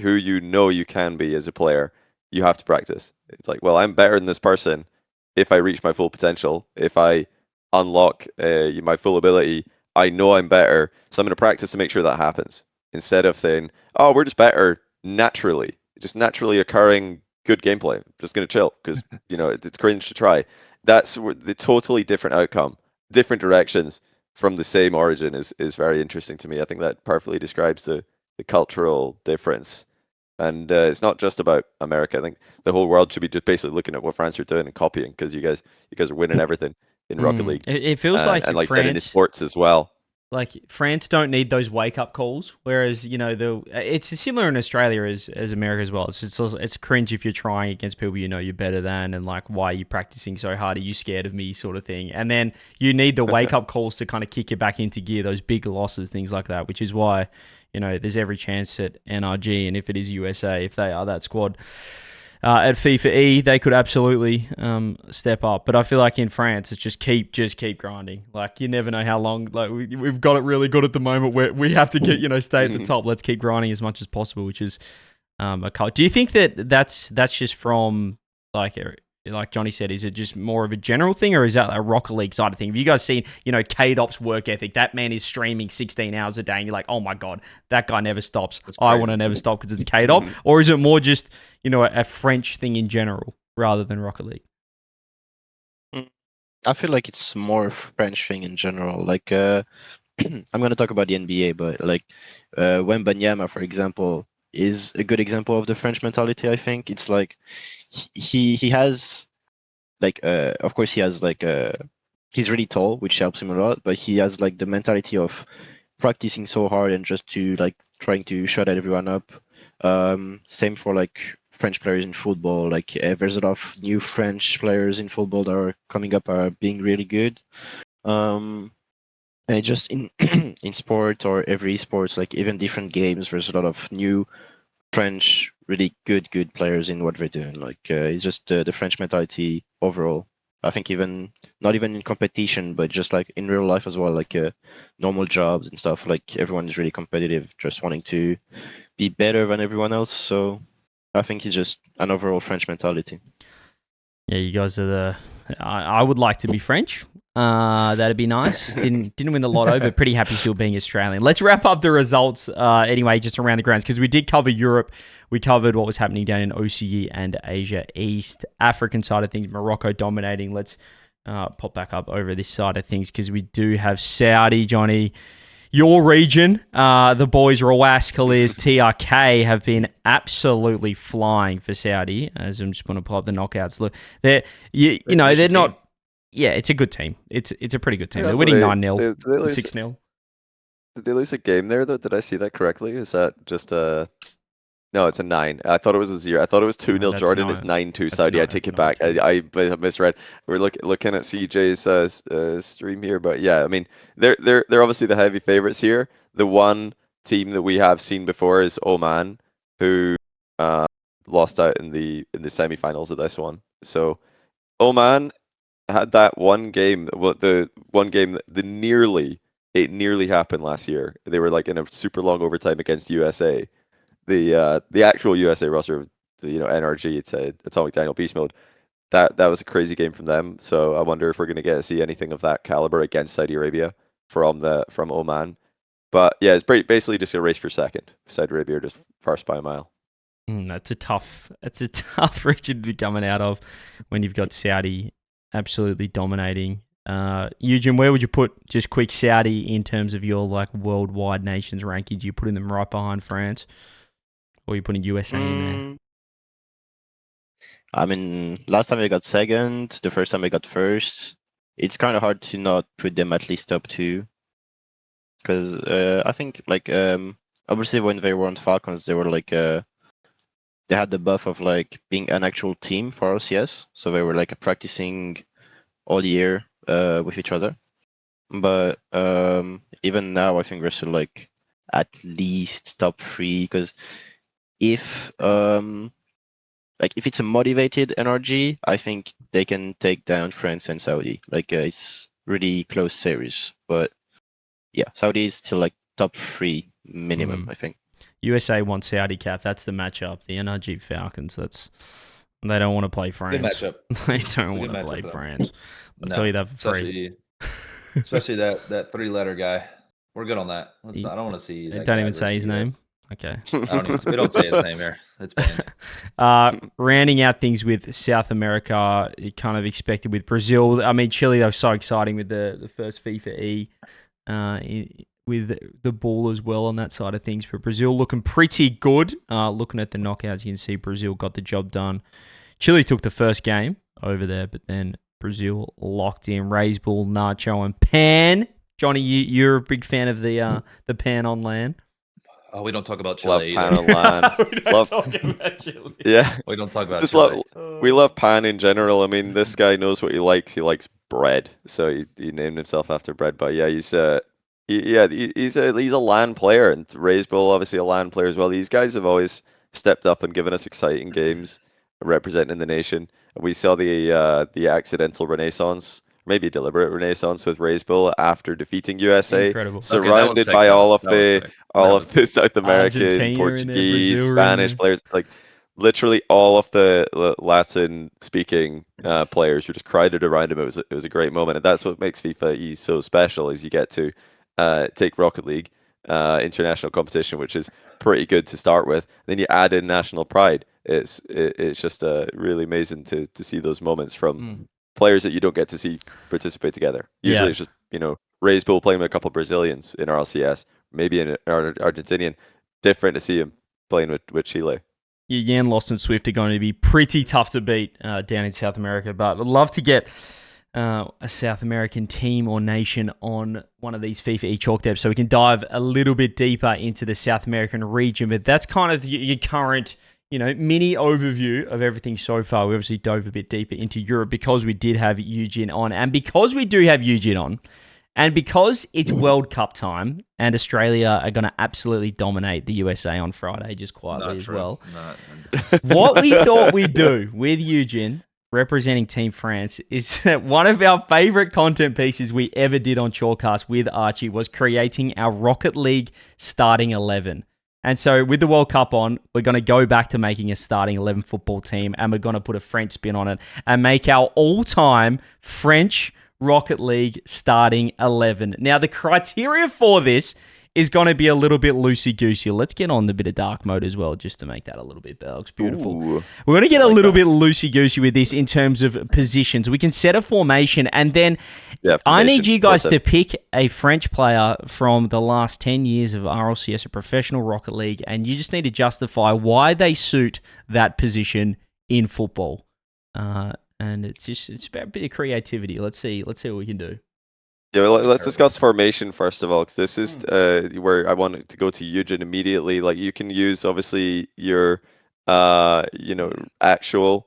B: who you know you can be as a player, you have to practice. It's like, well, I'm better than this person if I reach my full potential. If I unlock my full ability, I know I'm better, so I'm going to practice to make sure that happens. Instead of saying, oh, we're just better naturally, just naturally occurring good gameplay. I'm just going to chill because, you know, it's cringe to try. That's the totally different outcome, different directions from the same origin is very interesting to me. I think that perfectly describes the cultural difference. And it's not just about America. I think the whole world should be just basically looking at what France are doing and copying because you guys are winning everything in Rocket League.
A: It feels like
B: and like
A: France,
B: said in sports as well.
A: Like France don't need those wake up calls, whereas you know it's similar in Australia as America as well. It's cringe if you're trying against people you know you're better than, and like why are you practicing so hard? Are you scared of me, sort of thing. And then you need the wake up calls to kind of kick you back into gear. Those big losses, things like that, which is why you know there's every chance at NRG, and if it is USA, if they are that squad. At FIFAe, they could absolutely step up, but I feel like in France, it's just keep grinding. Like you never know how long. Like we've got it really good at the moment where we have to get stay at the top. Let's keep grinding as much as possible, which is a cult. Do you think that's just from like Johnny said? Is it just more of a general thing, or is that a Rocket League side of thing? Have you guys seen K-Dop's work ethic? That man is streaming 16 hours a day, and you're like, oh my god, that guy never stops. I want to never stop because it's K-Dop. Or is it more just a French thing in general rather than Rocket League?
E: I feel like it's more French thing in general. Like I'm gonna talk about the NBA, but like Wembanyama, for example, is a good example of the French mentality. I think it's like he has like of course he has like he's really tall, which helps him a lot, but he has like the mentality of practicing so hard and just to like trying to shut everyone up. Same for like French players in football. Like there's a lot of new French players in football that are coming up, are being really good. And just in in sports or every sports, like even different games, there's a lot of new French really good players in what they're doing. Like it's just the French mentality overall. I think even not even in competition, but just like in real life as well, like normal jobs and stuff. Like everyone is really competitive, just wanting to be better than everyone else. So I think it's just an overall French mentality.
A: Yeah, you guys are the. I would like to be French. That'd be nice. Didn't win the lotto, but pretty happy still being Australian. Let's wrap up the results anyway, just around the grounds, because we did cover Europe. We covered what was happening down in OCE and Asia East. African side of things, Morocco dominating. Let's pop back up over this side of things, because we do have Saudi, Johnny. Your region, the boys Rawas, Khalils, TRK have been absolutely flying for Saudi. As I'm just going to pull up the knockouts. Look, they're they're not. Yeah, it's a good team. It's a pretty good team.
B: Yeah,
A: they're winning
B: 9-0,
A: 6-0.
B: Did they lose a game there though? Did I see that correctly? Is that just a? No, it's a 9. I thought it was a 0. I thought it was 2-0 Jordan. It's 9-2 Saudi. I take it back. I misread. We're looking at CJ's stream here, but yeah, I mean they're obviously the heavy favorites here. The one team that we have seen before is Oman, who lost out in the semifinals of this one. So Oman had that one game. The one game that nearly happened last year. They were like in a super long overtime against USA. The actual USA roster, NRG, it's Atomic Daniel Beast Mode. That was a crazy game from them. So I wonder if we're going to get to see anything of that caliber against Saudi Arabia from Oman. But yeah, it's basically just a race for second. Saudi Arabia are just first by a mile.
A: That's a tough region to be coming out of when you've got Saudi absolutely dominating. Yujin, where would you put just quick Saudi in terms of your like worldwide nations rankings? You putting them right behind France? Or are you putting USA in there?
E: I mean, last time we got second, the first time we got first. It's kind of hard to not put them at least top 2. Because I think, like, obviously when they were on Falcons, they were like, they had the buff of like being an actual team for RLCS. So they were like practicing all year with each other. But even now, I think we're still like at least top 3, because if it's a motivated NRG, I think they can take down France and Saudi. Like it's really close series, but yeah, Saudi is still like top 3 minimum, I think.
A: USA wants Saudi cap. That's the matchup. The NRG Falcons. They don't want to play France.
C: Good matchup.
A: They don't want to play France. I'll tell you that for free.
C: Especially that 3-letter guy. We're good on that. I don't want to see.
A: Don't even say his name. Okay.
C: We don't say his name here. It's banned.
A: Rounding out things with South America, you kind of expected with Brazil. I mean, Chile, they were so exciting with the first FIFAe with the ball as well on that side of things. But Brazil looking pretty good. Looking at the knockouts, you can see Brazil got the job done. Chile took the first game over there, but then Brazil locked in. Raise Ball, Nacho, and Pan. Johnny, you're a big fan of the Pan on LAN.
C: Oh, we don't talk about Chile.
B: Love Pan on LAN.
A: Love about Chile.
B: Yeah,
C: we don't talk about Chile.
B: We love Pan in general. I mean, this guy knows what he likes. He likes bread, so he named himself after bread. But yeah, he's a LAN player, and Raise Bull obviously a LAN player as well. These guys have always stepped up and given us exciting games, representing the nation. We saw the accidental renaissance, maybe deliberate renaissance with Raise Bull after defeating USA.
A: Incredible.
B: Surrounded by all of the South American,
A: Argentina
B: Portuguese,
A: Brazil
B: Spanish players, like literally all of the Latin speaking players were just crowded around him. It was a great moment, and that's what makes FIFA so special. Is you get to take Rocket League international competition, which is pretty good to start with. Then you add in national pride. It's just really amazing to see those moments from players that you don't get to see participate together. Usually it's just Raise Bull playing with a couple of Brazilians in RLCS, maybe an Argentinian. Different to see him playing with Chile.
A: Yan, Lost, and Swift are going to be pretty tough to beat down in South America, but I'd love to get a South American team or nation on one of these FIFA Chalk Depths so we can dive a little bit deeper into the South American region. But that's kind of your current mini overview of everything so far. We obviously dove a bit deeper into Europe because we did have Yujin on. And because we do have Yujin on, and because it's World Cup time and Australia are going to absolutely dominate the USA on Friday, just quietly as well. What we thought we'd do with Yujin representing Team France is that one of our favorite content pieces we ever did on Chalkcast with Archie was creating our Rocket League starting 11. And so with the World Cup on, we're going to go back to making a starting 11 football team, and we're going to put a French spin on it and make our all-time French Rocket League starting 11. Now, the criteria for this is going to be a little bit loosey-goosey. Let's get on the bit of dark mode as well, just to make that a little bit better. Looks beautiful.
B: Ooh,
A: we're going to get a little bit loosey-goosey with this in terms of positions. We can set a formation, and then I need you guys to pick a French player from the last 10 years of RLCS, a professional Rocket League, and you just need to justify why they suit that position in football. And it's about a bit of creativity. Let's see what we can do.
B: Yeah, well, let's discuss formation first of all, because this is where I wanted to go to Yujin immediately. Like, you can use obviously your actual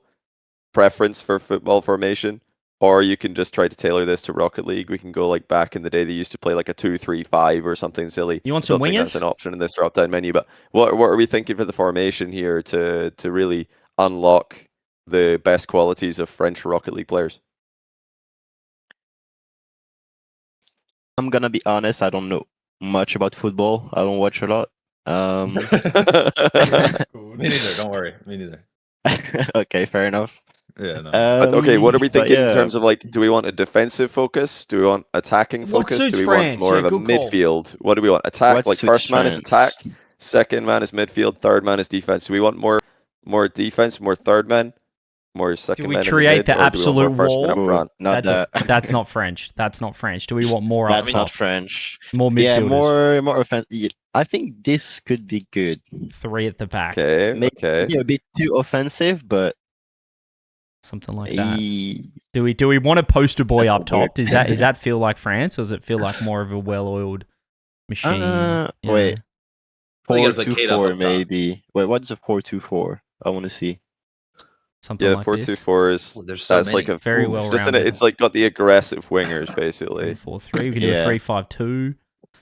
B: preference for football formation, or you can just try to tailor this to Rocket League. We can go like back in the day they used to play like a 2-3-5 or something silly.
A: You want some wingers?
B: That's an option in this drop down menu. But what are we thinking for the formation here to really unlock the best qualities of French Rocket League players?
E: I'm gonna be honest, I don't know much about football. I don't watch a lot.
C: Me neither, don't worry. Me neither.
E: Okay, fair enough.
C: Yeah, no.
B: Okay, what are we thinking
E: yeah.
B: in terms of, like, do we want a defensive focus? Do we want attacking focus?
A: suits
B: Do we
A: France?
B: want more
A: Yeah,
B: of a
A: good call.
B: midfield? What do we want? Attack,
E: What
B: like
E: suits
B: first man is
E: France?
B: attack, second man is midfield, third man is defense. Do we want more defense, more third man, more second man?
A: we
B: in the
A: create
B: mid,
A: the
B: or do we want
A: absolute
B: more first man up
A: wall?
B: front?
E: Not that.
A: That's not French. That's not French. Do we want more up
E: That's
A: top?
E: not French.
A: More midfielders.
E: Yeah, more offense. I think this could be good.
A: 3 at the back.
B: Okay,
E: Maybe a bit too offensive, but
A: Something like that. Do we want a poster boy
E: That's
A: up top?
E: weird.
A: Does that feel like France, or does it feel like more of a well-oiled machine?
E: Wait.
C: I think you gotta put Kate up
E: 4-2-4
C: top.
E: maybe. Wait, what's a 4-2-4? I want to see.
A: Something
B: Yeah,
A: like
B: 4-2-4 is
C: There's so
B: that's
C: many.
B: like a
A: Very well
B: just
A: rounded.
B: it's like got the aggressive wingers basically.
A: 4-3. We can do
E: Yeah.
A: a 3-5-2.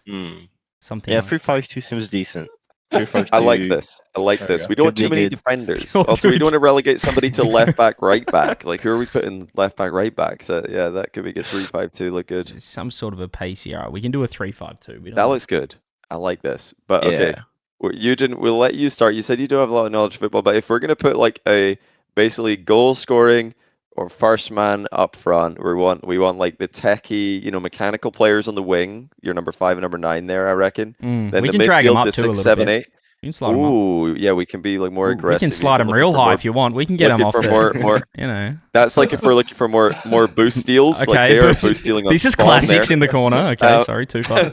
E: Mm.
A: Something.
E: Yeah,
A: like
E: 3-5-2 seems decent. 3-5-2.
B: I like this. I like
C: There we
B: this.
C: go.
B: We don't want
E: Could
B: too
E: be
B: many
E: good.
B: defenders.
A: Oh,
B: Also, we
A: dude.
B: don't want to relegate somebody to left back, right back. Like, who are we putting left back, right back? So yeah, that could be good. 3-5-2 look good.
A: It's some sort of a pacey. All right, we can do a 3-5-2. We don't
B: That
A: want-
B: looks good. I like this. But okay,
E: Yeah.
B: Yujin, we'll let you start. You said you don't have a lot of knowledge of football, but if we're gonna put like a basically goal scoring or first man up front, we want like the techie, mechanical players on the wing. Your number 5 and number 9 there, I reckon. Then
A: we
B: the
A: can drag them
B: midfield,
A: up
B: the
A: too a
B: 6,
A: little
B: 7,
A: bit.
B: 8.
A: We can slide them up.
B: Ooh, yeah, we can be like more
A: We
B: aggressive.
A: can slide them
B: looking
A: real
B: for
A: high
B: more-
A: if you want. We can get them
B: looking
A: off
B: for
A: the,
B: more.
A: you know.
B: That's like if we're looking for more boost steals.
A: Okay,
B: like they are
A: boost-
B: boost stealing on
A: This is
B: spawn
A: classics
B: there.
A: in the corner. Okay, sorry, too far.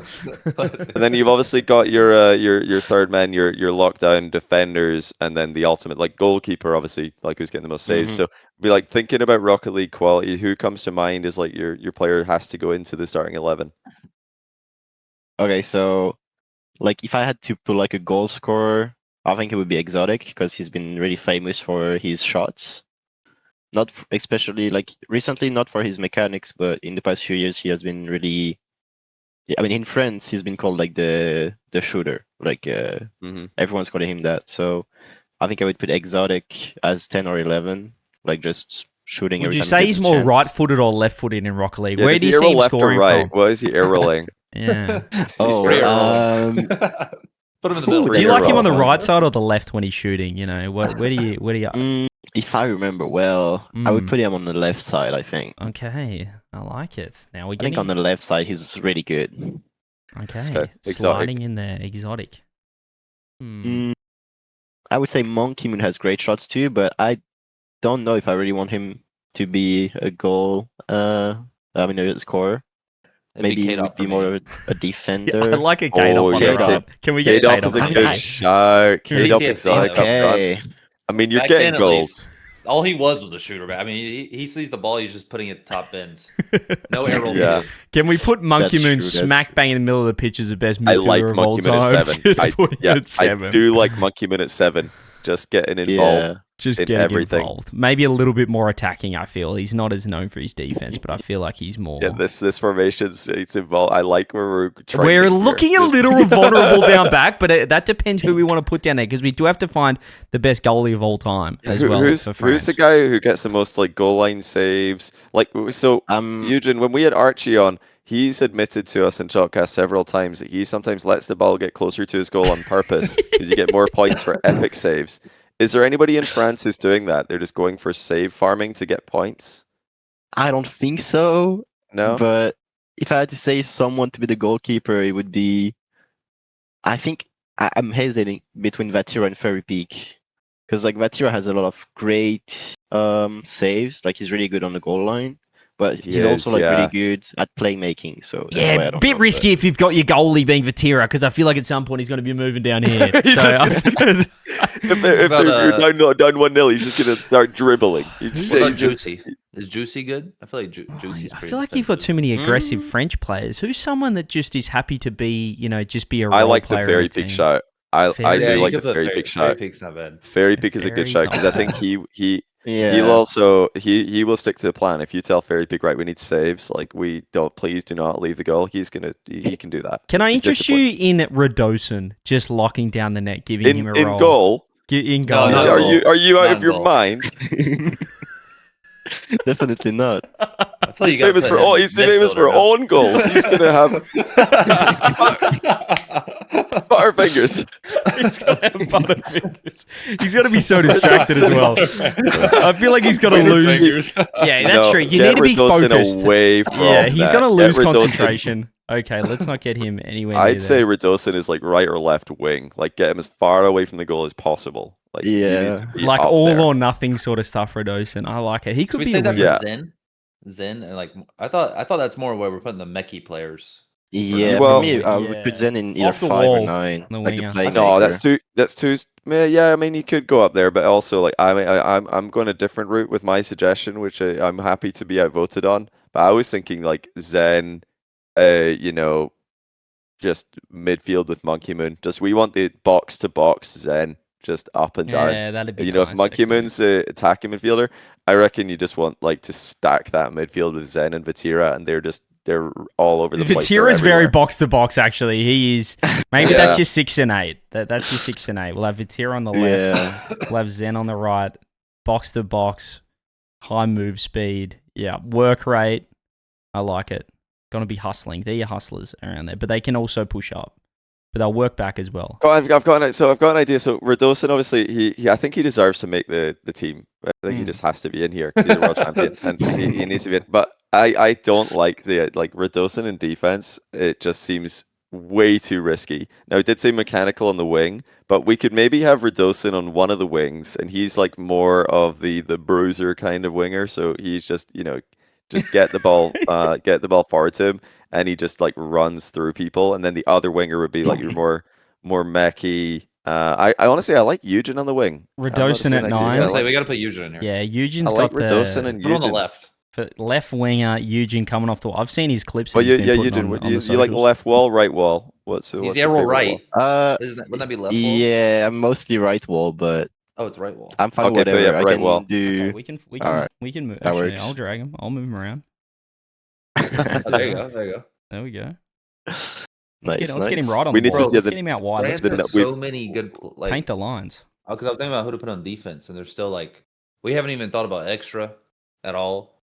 B: And then you've obviously got your third men, your lockdown defenders, and then the ultimate like goalkeeper, obviously, like who's getting the most saves.
E: Mhm.
B: So be like thinking about Rocket League quality. Who comes to mind is like your player has to go into the starting 11.
E: Okay, so like if I had to put like a goal scorer, I think it would be Exotic because he's been really famous for his shots. Not especially like recently, not for his mechanics, but in the past few years he has been really. I mean, in France, he's been called like the shooter. Like
B: Mm-hmm.
E: everyone's calling him that. So I think I would put Exotic as 10 or 11, like just shooting.
A: Would
E: every
A: you
E: time
A: say
E: he
A: he's
E: gets a
A: more
E: chance.
A: right-footed or left-footed in Rocket League?
B: Yeah,
A: Where
B: does
A: do
B: he
A: you see
B: arrow
A: him
B: left or
A: scoring
B: right?
A: from?
B: What is he arrowing?
A: Yeah.
E: Oh,
C: Free Put him in the middle.
A: Do you like him on the
B: Arrow.
A: right side or the left when he's shooting? You know, where do you?
E: If I remember well, I would
A: Mm.
E: put him on the left side. I think.
A: Okay, I like it. Now we're
E: I think
A: getting
E: on the left side he's really good.
A: okay.
B: Okay, exotic.
A: Sliding in there, exotic.
E: I would say Monkey Moon has great shots too, but I don't know if I really want him to be a goal. A scorer. Maybe he would be more of a defender.
A: I like a Kate
B: Oh,
A: up on
B: yeah,
A: the right. Can we get
B: Kate
A: Kate
B: up
A: up
B: is a
A: on the
B: good
A: right?
B: shout. Kate up
C: PTSD,
B: exotic up front.
E: Okay.
B: I mean, you're
C: Back
B: getting
C: then, at
B: goals.
C: least. All he was a shooter. But I mean, he sees the ball, he's just putting it top bins. No arrow.
B: Yeah.
A: Can we put Monkey
E: That's
A: Moon
E: true, that's
A: smack bang in the middle of the pitch as the best
B: I
A: midfielder
B: like
A: of all
B: Monkey Moon
A: time?
B: at 7.
A: Just put him at
B: I
A: 7.
B: do like Monkey Moon at 7. just getting involved.
A: Just
B: in
A: getting
B: everything.
A: involved. Maybe a little bit more attacking, I feel. He's not as known for his defense, but I feel like he's more...
B: Yeah, this formation's it's involved. I like where we're trying.
A: We're looking a little vulnerable down back, but that depends who we want to put down there, because we do have to find the best goalie of all time as well.
B: Who's the guy who gets the most like goal line saves? Like, so Yujin, when we had Archie on, he's admitted to us in Shotcast several times that he sometimes lets the ball get closer to his goal on purpose because you get more points for epic saves. Is there anybody in France who's doing that? They're just going for save farming to get points?
E: I don't think so.
B: No?
E: But if I had to say someone to be the goalkeeper, it would be... I think I'm hesitating between Vatira and Fairy Peak. Because like Vatira has a lot of great saves. Like he's really good on the goal line. But he's also like really good at playmaking. So that's why I don't know,
A: risky if you've got your goalie being Vatira, because I feel like at some point he's going to be moving down here.
B: If they're down 1-0, he's just going to start dribbling.
C: Juicy? Is Juicy good? I feel like Juicy's
A: I feel like you've got too many aggressive French players. Who's someone that just is happy to be, just be a role
B: I like the
A: player
B: Fairy Peak shot. I do like the Fairy Peak shot.
C: Fairy Peak's not bad.
B: Fairy Peak is a good shot because I think he will stick to the plan. If you tell Fairy Peak, right, we need saves, like please do not leave the goal, he can do that.
A: Can I interest you in Radosin just locking down the net, giving him a role?
B: In goal?
A: In goal.
C: No,
B: are you out of your mind?
E: Definitely not.
B: He's famous for own goals. He's gonna have butterfingers.
A: He's gonna have butterfingers. He's gonna be so distracted as well. I feel like he's gonna lose. Yeah, that's true. You need to be focused.
B: Away from
A: he's gonna lose concentration. Okay, let's not get him anywhere.
B: I'd say Radosin is like right or left wing. Like get him as far away from the goal as possible. Like
A: like all there. Or nothing sort of stuff. Radosin, I like it. He could be.
C: Say that for Zen, and like I thought that's more where we're putting the mechy players.
E: Yeah, for me, I would put Zen in either 5 or 9. Like
B: no, that's too. Yeah, I mean, you could go up there, but also like I'm going a different route with my suggestion, which I'm happy to be outvoted on. But I was thinking like Zen, just midfield with Monkey Moon. We want the box to box Zen. Just up and down.
A: Yeah, that'd be
B: nice, if Monkey Moon's attacking midfielder, I reckon you just want like to stack that midfield with Zen and Vatira, and they're all over the place.
A: Vatira's very box to box. Actually, he is. Maybe that's your 6 and 8. That's your 6 and 8. We'll have Vatira on the left. We'll have Zen on the right. Box to box, high move speed. Yeah, work rate. I like it. Gonna be hustling. They're your hustlers around there, but they can also push up. But they'll work back as well.
B: I've got an idea. So Radosin, obviously, I think he deserves to make the team. I think he just has to be in here because he's a world champion and he needs to be in. But I don't like Radosin in defense. It just seems way too risky. Now, I did say mechanical on the wing, but we could maybe have Radosin on one of the wings, and he's like more of the bruiser kind of winger. So he's just get the ball forward to him. And he just like runs through people, and then the other winger would be like your more mechy. I honestly like Yujin on the wing.
A: Radosin at 9.
C: We got to put Yujin in here.
A: Yeah, Eugene's
B: got
A: Radosin
B: and Yujin
C: on the left.
A: For left winger, Yujin coming off the wall. I've seen his clips.
B: Yujin. You like left wall, right wall? What's
C: the arrow right? Wouldn't that be left wall?
E: Yeah, I'm mostly right wall, but
C: it's right wall.
E: I'm fine with whatever. I can do.
A: Okay, we can move. Actually, I'll drag him. I'll move him around.
C: There you go.
A: There we go.
E: Let's
A: get him right on. Let's get him out wide.
C: There's so many good.
A: Paint the lines.
C: Because I was thinking about who to put on defense, and there's still like we haven't even thought about extra at all.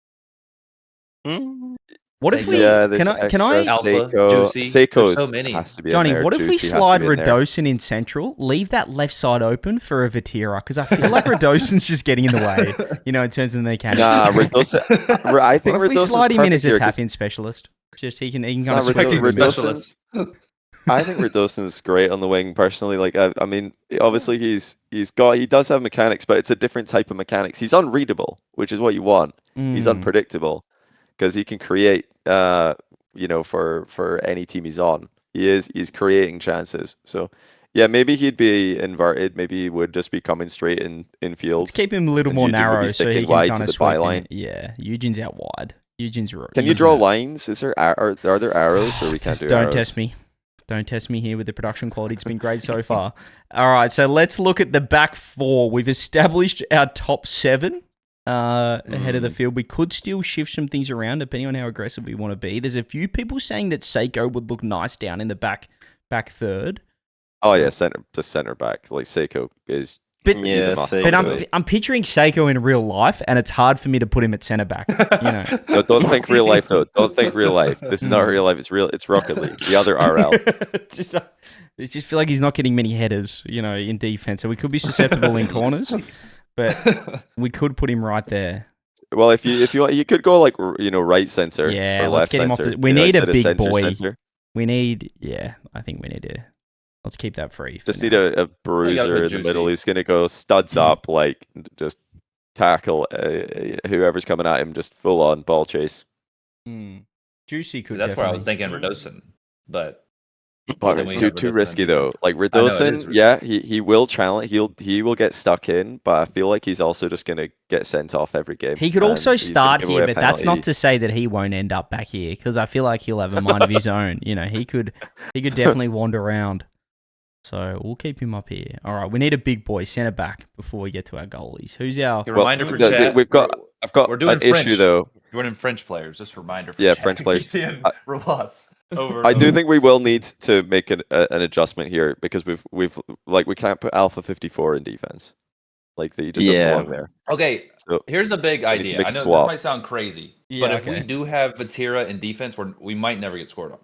A: What if we? Can I?
C: Alpha, Juicy.
B: Seiko's
C: so many.
B: Has to be
A: Johnny,
B: in there.
A: what if we
B: Juicy
A: slide Radosin in central, leave that left side open for a Vatira? Because I feel like Radosin's just getting in the way, in terms of the mechanics.
B: Nah, Radosin. I think
A: what if we
B: Radosin's
A: slide him in as a
B: here,
A: tap-in specialist? Just he can kind of swing
B: Radosin's. I think Radosin's great on the wing personally. Like I mean, obviously he does have mechanics, but it's a different type of mechanics. He's unreadable, which is what you want. He's unpredictable because he can create. For any team he's on, he's creating chances. So yeah, maybe he'd be inverted. Maybe he would just be coming straight in field.
A: Let's keep him a little more narrow so he can
B: wide
A: kind
B: to
A: of
B: the byline.
A: Yeah, Eugene's out wide.
B: Can you draw lines? Are there arrows, or we can't do?
A: Don't
B: arrows?
A: test me. Don't test me here with the production quality. It's been great so far. All right, so let's look at the back four. We've established our top 7 ahead of the field. We could still shift some things around depending on how aggressive we want to be. There's a few people saying that Seiko would look nice down in the back third.
B: Oh yeah, center back. Like Seiko is.
A: But,
E: Yeah,
A: but I'm picturing Seiko in real life, and it's hard for me to put him at centre back. You know.
B: No, don't think real life though. Don't think real life. This is not real life. It's real. It's Rocket League. The other RL.
A: I just feel like he's not getting many headers, you know, in defense. So we could be susceptible in corners, but we could put him right there.
B: Well, if you want, you could go like right center.
A: Yeah,
B: or
A: let's
B: left
A: get him off.
B: center,
A: We need a big
B: center,
A: boy.
B: Center.
A: We need. Yeah, I think we need to. Let's keep that free.
B: Just need a bruiser in the middle who's going to go studs up, like just tackle whoever's coming at him, just full on ball chase.
A: Juicy could.
C: So that's where I was thinking Radosin, but
B: It's too risky though. Like Radosin, he will challenge. He will get stuck in, but I feel like he's also just going to get sent off every game.
A: He could also start here, but that's not to say that he won't end up back here, because I feel like he'll have a mind of his own. You know, he could definitely wander around. So we'll keep him up here. All right, we need a big boy centre back before we get to our goalies. Who's our
C: reminder for chat?
B: We're doing an issue though.
C: We're doing French players. Just a reminder for
B: chat.
C: French players.
B: I do think we will need to make an adjustment here, because we can't put Alpha 54 in defense. Like he just doesn't belong there.
C: Okay, so here's a big idea. I know this might sound crazy, but if we do have Vatira in defense, we might never get scored on.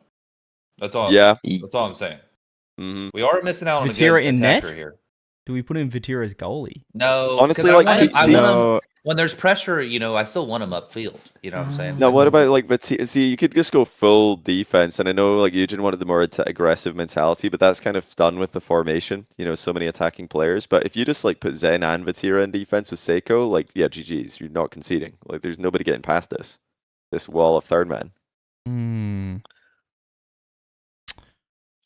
C: That's all. That's all I'm saying.
B: Mm-hmm.
C: We are missing out on
A: Vatira
C: a good
A: in net
C: here.
A: Do we put in Vatira as goalie?
C: No,
B: honestly,
C: when there's pressure, I still want him upfield. You know what I'm saying?
B: No, what about like Vatira? See, you could just go full defense, and I know like Yujin wanted the more aggressive mentality, but that's kind of done with the formation. So many attacking players. But if you just like put Zen and Vatira in defense with Seiko, like GG's, you're not conceding. Like there's nobody getting past this wall of third man.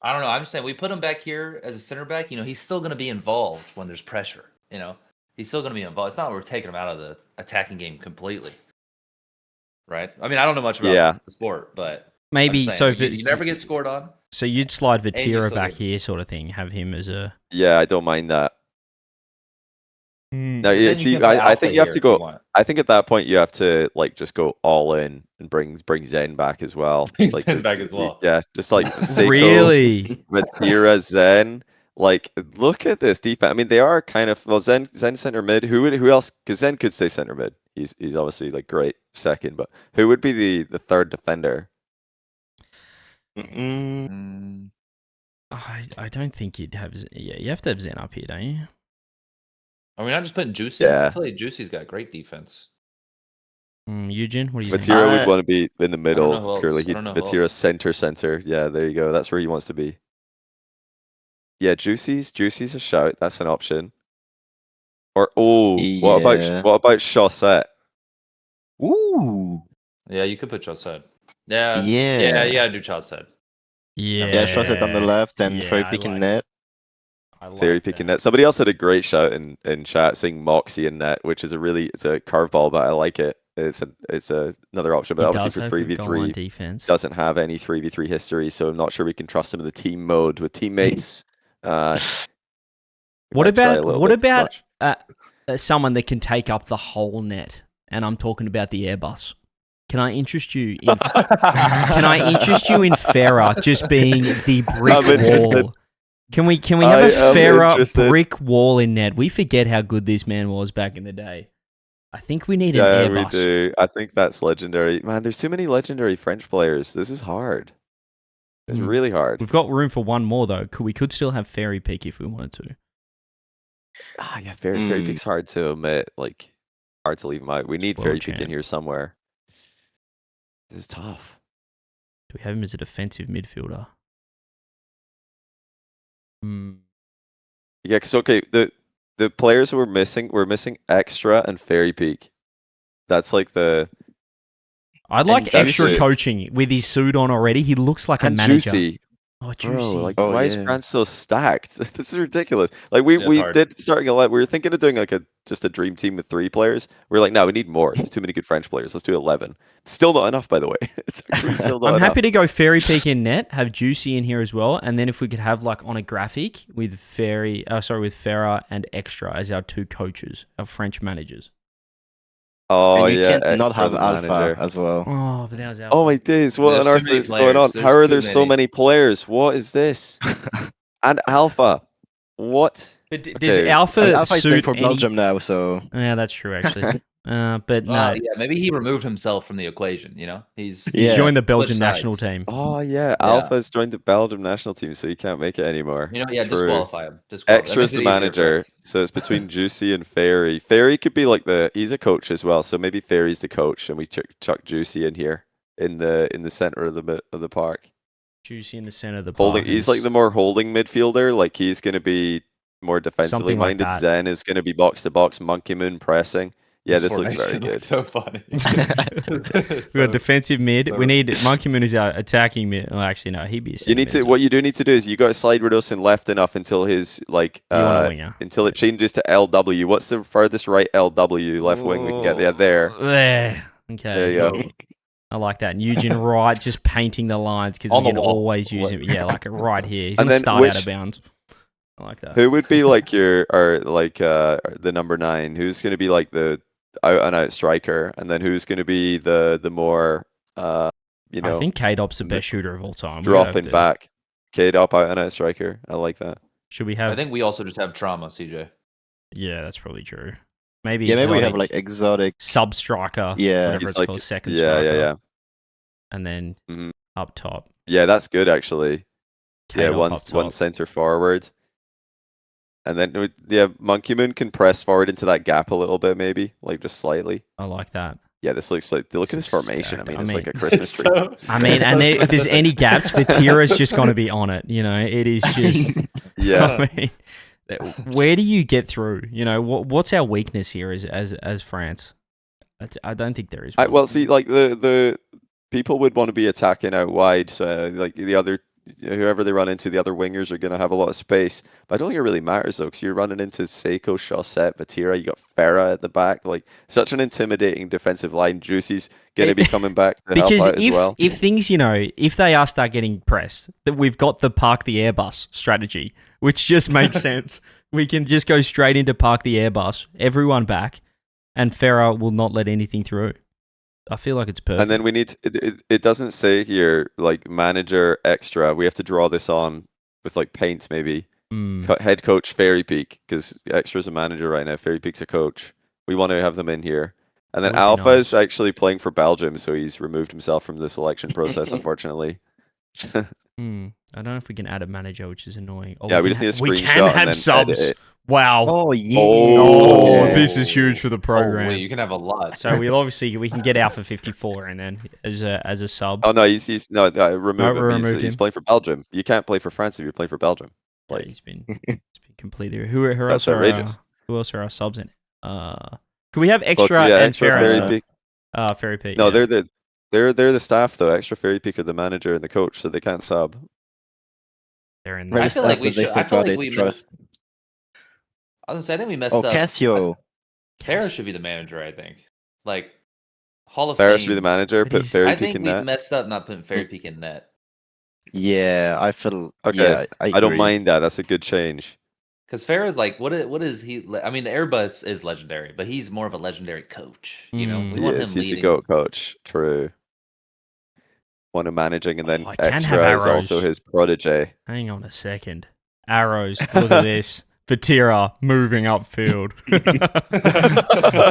C: I don't know. I'm just saying we put him back here as a center back. He's still going to be involved when there's pressure. He's still going to be involved. It's not like we're taking him out of the attacking game completely, right? I mean, I don't know much about the sport, but
A: maybe
C: saying,
A: so.
C: You never get scored on.
A: So you'd slide Vatira back here, sort of thing. Have him as a.
B: Yeah, I don't mind that. No, I think you have to go. I think at that point you have to like just go all in and bring Zen back as well.
C: Like Zen back as well.
B: Yeah, just like Seiko,
A: really
B: Vatira, Zen. Like, look at this defense. I mean, they are kind of Zen center mid. Who else? Because Zen could stay center mid. He's obviously like great second, but who would be the third defender?
A: I don't think you'd have. Yeah, you have to have Zen up here, don't you?
C: Are we not just putting Juicy?
B: Yeah.
C: I feel like Juicy's got great defense.
A: Yujin, what do you think?
B: Vatira would want to be in the middle. Purely,
C: Vatira's
B: center. Yeah, there you go. That's where he wants to be. Yeah, Juicy's a shout. That's an option. Or what about Chaussette?
E: Ooh.
C: Yeah, you could put Chaussette. Yeah, you gotta do Chaussette.
E: Yeah, Chaussette on the left and Fairy picking net.
B: Fairy picking net. Somebody else had a great shout in chat saying Moxie in net, which is it's a curveball, but I like it. It's another option, but obviously for 3v3 doesn't have any 3v3 history, so I'm not sure we can trust him in the team mode with teammates.
A: What about someone that can take up the whole net? And I'm talking about the Airbus. Can I interest you in? Can I interest you in Farah just being the brick wall? Can we have a Farah brick wall in net? We forget how good this man was back in the day. I think we need an Airbus.
B: Yeah, we do. I think that's legendary. Man, there's too many legendary French players. This is hard. It's really hard.
A: We've got room for one more though. We could still have Fairy Peak if we wanted to.
B: Yeah, Fairy Peak's hard to omit. Like, hard to leave him out. We need Fairy Peak in here somewhere. This is tough.
A: Do we have him as a defensive midfielder?
B: Yeah, because the players we're missing Extra and Fairy Peak. That's like
A: I'd like Extra coaching with his suit on already. He looks like a manager.
B: Juicy.
A: Oh,
B: Bro,
A: juicy.
B: like,
E: Oh,
B: why is
E: yeah.
B: France so stacked? This is ridiculous. Like, we
C: Yeah, it's hard.
B: did starting a lot. We were thinking of doing like just a dream team with 3 players. We're like, no, we need more. There's too many good French players. Let's do 11. Still not enough, by the way. It's actually still not
A: I'm
B: enough.
A: happy to go Fairy Peak in net, have Juicy in here as well, and then if we could have like on a graphic with with Farah and Extra as our 2 coaches, our French managers.
B: Oh,
E: And you
B: yeah.
E: can't not
B: Extra
E: have
B: the
E: Alpha
B: manager.
E: as well.
A: Oh, but that was our.
B: Oh my days, what
C: There's
B: on
C: too
B: earth
C: many
B: is going on?
C: players.
B: How are there
C: There's
B: so
C: too
B: many players? What is this? And Alpha. What?
A: But does
B: Okay.
A: Alpha
E: And Alpha is playing
A: suit
E: for
A: any...
E: Belgium now, so
A: Yeah, that's true actually. But no,
C: Yeah, maybe he removed himself from the equation. You know, he's
A: he's
E: Yeah.
A: joined the Belgian
C: Switch
A: national
C: sides.
A: team.
B: Oh, yeah. Alpha's joined the Belgium national team, so he can't make it anymore.
C: You know, yeah,
B: True.
C: disqualify him. Disqualify. That
B: Extra's
C: makes
B: the
C: it easier for
B: manager,
C: us.
B: so it's between Juicy and Fairy. Fairy could be like he's a coach as well, so maybe Fairy's the coach, and we chuck Juicy in here in the center of the park.
A: Juicy in the center of the
B: Holding,
A: park.
B: he's like the more holding midfielder. Like he's going to be more defensively
A: Something like
B: minded.
A: that.
B: Zen is going to be box to box. Monkey Moon pressing. Yeah, this looks very
C: Formation
B: good.
C: looks so funny.
A: We got defensive mid. We need Monkey Moon is our attacking mid. Well, actually, no, he'd be.
B: You need to. What you do need to do is you got to slide Redosin left enough until his like
A: You want a winger.
B: until it changes to LW. What's the furthest right LW left wing we can get? Yeah, there.
A: There. Okay.
B: There you go.
A: I like that. And Yujin right, just painting the lines because we
C: On the
A: can
C: wall.
A: always use him. Yeah, like right here. He's
B: And
A: gonna
B: then
A: start out
B: which-
A: of bounds. I like that.
B: Who would be like the number 9? Who's going to be like the out and out striker, and then who's going to be the more
A: I think K-Dop's the best shooter of all time. We
B: dropping
A: have to-
B: back? K-Dop out and out striker. I like that.
A: Should we have?
C: I think we also just have trauma, CJ.
A: Yeah, that's probably true. Maybe.
E: yeah, maybe we have
A: exotic
E: like exotic.
A: sub striker.
E: Yeah.
A: Whatever
B: He's
A: it's
B: like
A: called, second
B: yeah,
A: striker.
B: yeah.
A: And then
B: Mhm.
A: up top.
B: Yeah, that's good actually. Yeah,
A: K-Dop up
B: one
A: top.
B: center forward. And then Monkey Moon can press forward into that gap a little bit, maybe, like just slightly.
A: I like that.
B: Yeah, this looks like look at
A: This
B: this
A: is
B: formation.
A: stacked.
B: I mean,
A: I
B: it's
A: mean-
B: like a Christmas tree.
A: I mean, and if there's any gaps, Vatira's just going to be on it. You know, it is just.
B: Yeah.
A: I mean, where do you get through? You know, what's our weakness here as France? I don't think there is. one.
B: Well, see, like the people would want to be attacking out wide, so like the other whoever they run into, the other wingers are going to have a lot of space. But I don't think it really matters though, because you're running into Seiko, Chaussette, Vatira. You got Farah at the back, like such an intimidating defensive line. Juicy's going to be coming back to help
A: because
B: out as well.
A: if things, you know, if they are start getting pressed, that we've got the park the Airbus strategy, which just makes sense. We can just go straight into park the Airbus, everyone back, and Farah will not let anything through. I feel like it's perfect.
B: And then we need it doesn't say here like manager extra. We have to draw this on with like paint maybe. Head coach Fairy Peak, because extra's a manager right now. Fairy Peak's a coach. We want to have them in here. And then
A: That would be
B: Alpha
A: nice.
B: is actually playing for Belgium, so he's removed himself from the selection process, unfortunately.
A: I don't know if we can add a manager, which is annoying. Oh,
B: Yeah, we just need a
A: We
B: screenshot
A: can
B: and
A: have
B: then
A: subs.
B: edit it.
A: Wow.
E: Oh yeah.
A: Oh,
B: Yeah.
A: this is huge for the
C: Oh,
A: program.
C: wait, you can have a lot.
A: So we can get Alpha 54 and then as a sub.
B: Oh no, he's no remove
A: we
B: him.
A: removed
B: He's
A: him.
B: playing for Belgium. You can't play for France if you're playing for Belgium.
A: Yeah,
B: Like
A: he's been completely. Who
B: That's
A: else are
B: outrageous.
A: who else are our subs in? Can we have
B: look,
A: extra
B: yeah,
A: and
B: extra
A: Ferris?
B: Fairy Peak.
A: Fairy Pete.
B: No,
A: yeah.
B: they're the staff though. Extra Fairy Peak are the manager and the coach, so they can't sub.
A: They're in
E: Very
A: there.
C: I feel like
E: stuff
C: we
E: that they
C: should- I
E: still
C: feel
E: got
C: like
E: it
C: we
E: trust.
C: I was gonna say, I think we messed
E: Oh,
C: up.
E: Casio.
C: Ferris should be the manager, I think. Like Hall of
B: Ferris
C: Fame.
B: should be the manager.
A: But
B: Put
A: he's-
B: Fairy
C: I
B: Peak
C: think
B: in
C: we
B: net.
C: messed up not putting Fairy Peak in net.
E: Yeah, I feel.
B: Okay,
E: Yeah, I
B: I don't
E: agree.
B: mind that. That's a good change.
C: Because Farah's like, what is he? I mean, the Airbus is legendary, but he's more of a legendary coach. You know, we want
B: Yes,
C: him
B: he's the
C: leading.
B: GOAT coach. True. One of managing, and then
A: Oh, I can have
B: extra is also
A: arrows.
B: his protege.
A: Hang on a second. Arrows. Look at this. Vatira moving upfield.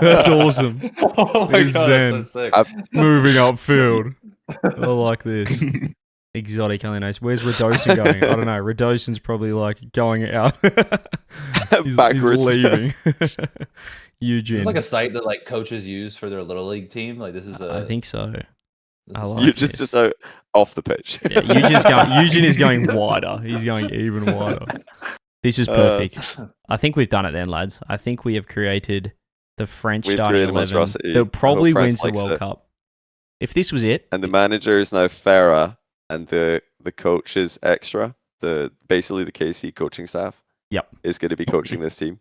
A: That's awesome.
C: Oh my
A: He's
C: god,
A: zen.
C: that's so sick.
A: Moving upfield. I like this. Exotic nice. Where's Redosin going? I don't know. Redosin's probably like going out. he's
B: Backwards.
A: leaving. Eugene.
C: This is like a site that like coaches use for their little league team. Like this is a.
A: I think so.
C: this
A: I
C: is
A: like
C: fun.
B: You
A: this.
B: just out off the pitch.
A: Yeah, Eugene is going wider. He's going even wider. This is perfect. I think we've done it then, lads. I think we have created the French
B: We've
A: starting
B: created
A: 11
B: monstrosity. I
A: that
B: hope
A: probably
B: France
A: wins the
B: likes
A: World
B: it.
A: Cup. If this was it,
B: And the manager is now Farah. and the coach is extra. Basically the KC coaching staff.
A: Yep.
B: Is going to be coaching this team.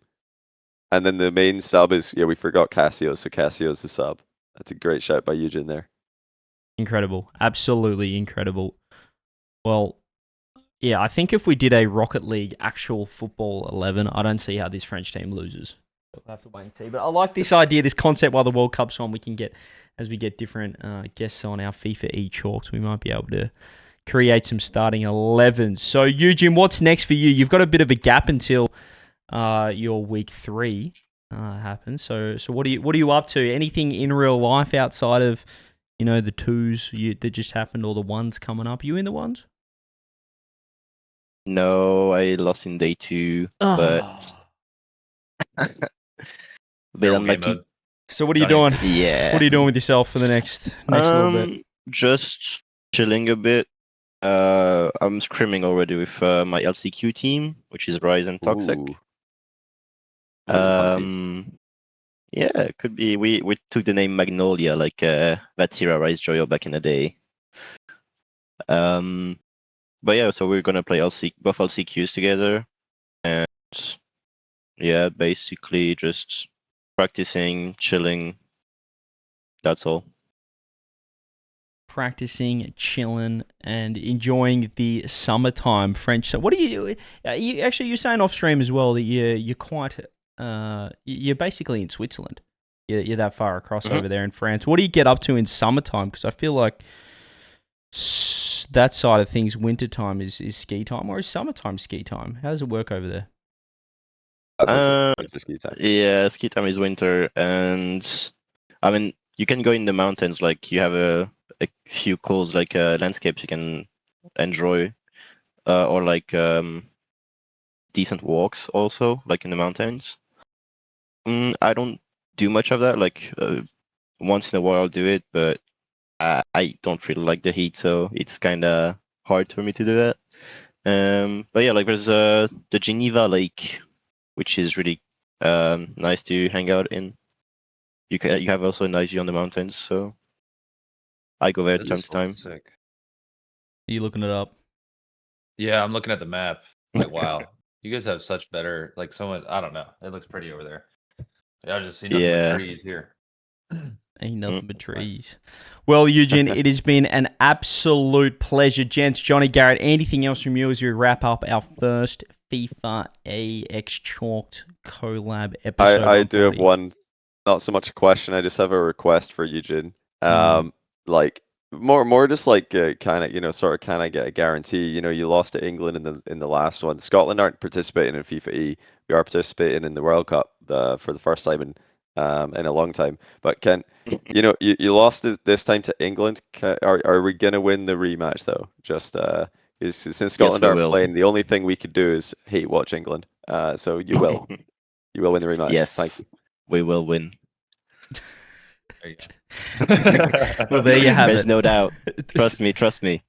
B: And then the main sub is, we forgot Cassio, so Cassio's the sub. That's a great shout by Yujin there.
A: Incredible. Absolutely incredible. Well, yeah, I think if we did a Rocket League actual football 11, I don't see how this French team loses. We'll have to wait and see. But I like this idea, this concept while the World Cup's on, we can get, as we get different guests on our FIFAe Chalks, we might be able to create some starting 11s. So, Yujin, what's next for you? You've got a bit of a gap until your week 3 happens. So what are you up to? Anything in real life outside of, the 2s that just happened, or the 1s coming up? You in the 1s?
E: No, I lost in day 2, but bit unlucky.
A: So what are you doing?
E: Yeah.
A: What are you doing with yourself for the next little bit?
E: Just chilling a bit. I'm scrimming already with my LCQ team, which is Rise and Toxic.
B: Ooh. That's a fun team.
E: Yeah, it could be. We took the name Magnolia, like Vatira Rise Joyo back in the day. But yeah, so we're gonna play both LCQs together, and yeah, basically just practicing, chilling. That's all.
A: Practicing, chilling, and enjoying the summertime French. So, what do you actually? You're saying off stream as well that you're quite. You're basically in Switzerland. You're that far across over there in France. What do you get up to in summertime? Because I feel like that side of things, wintertime is ski time, or is summertime ski time? How does it work over there?
B: Ski time.
E: Yeah, ski time is winter, and I mean you can go in the mountains. Like you have a few cool landscapes you can enjoy, or like decent walks also, like in the mountains. I don't do much of that. Like once in a while I'll do it, but I don't really like the heat, so it's kind of hard for me to do that. But yeah, like there's the Geneva Lake, which is really nice to hang out in. You have also a nice view on the mountains, so I go there time to time.
C: Sick.
A: Are you looking it up?
C: Yeah, I'm looking at the map. Like, wow, you guys have such better, like, someone, I don't know. It looks pretty over there. Yeah, I just see nothing but trees here.
A: Ain't nothing but trees. Nice. Well, Yujin, it has been an absolute pleasure. Gents, Johnny, Garrett, anything else from you as we wrap up our first FIFA AX Chalked collab episode?
B: I do have one, not so much a question, I just have a request for Yujin. Like, more just like kind of, sort of kind of get a guarantee. You lost to England in the last one. Scotland aren't participating in FIFAe. We are participating in the World Cup for the first time in a long time. But you lost this time to England. Are we gonna win the rematch though? Just since Scotland aren't playing, the only thing we could do is hate watch England. So you will win the rematch.
E: Yes,
B: thank you.
E: We will win.
A: Well, there you have
E: There's
A: it.
E: no doubt. Trust me.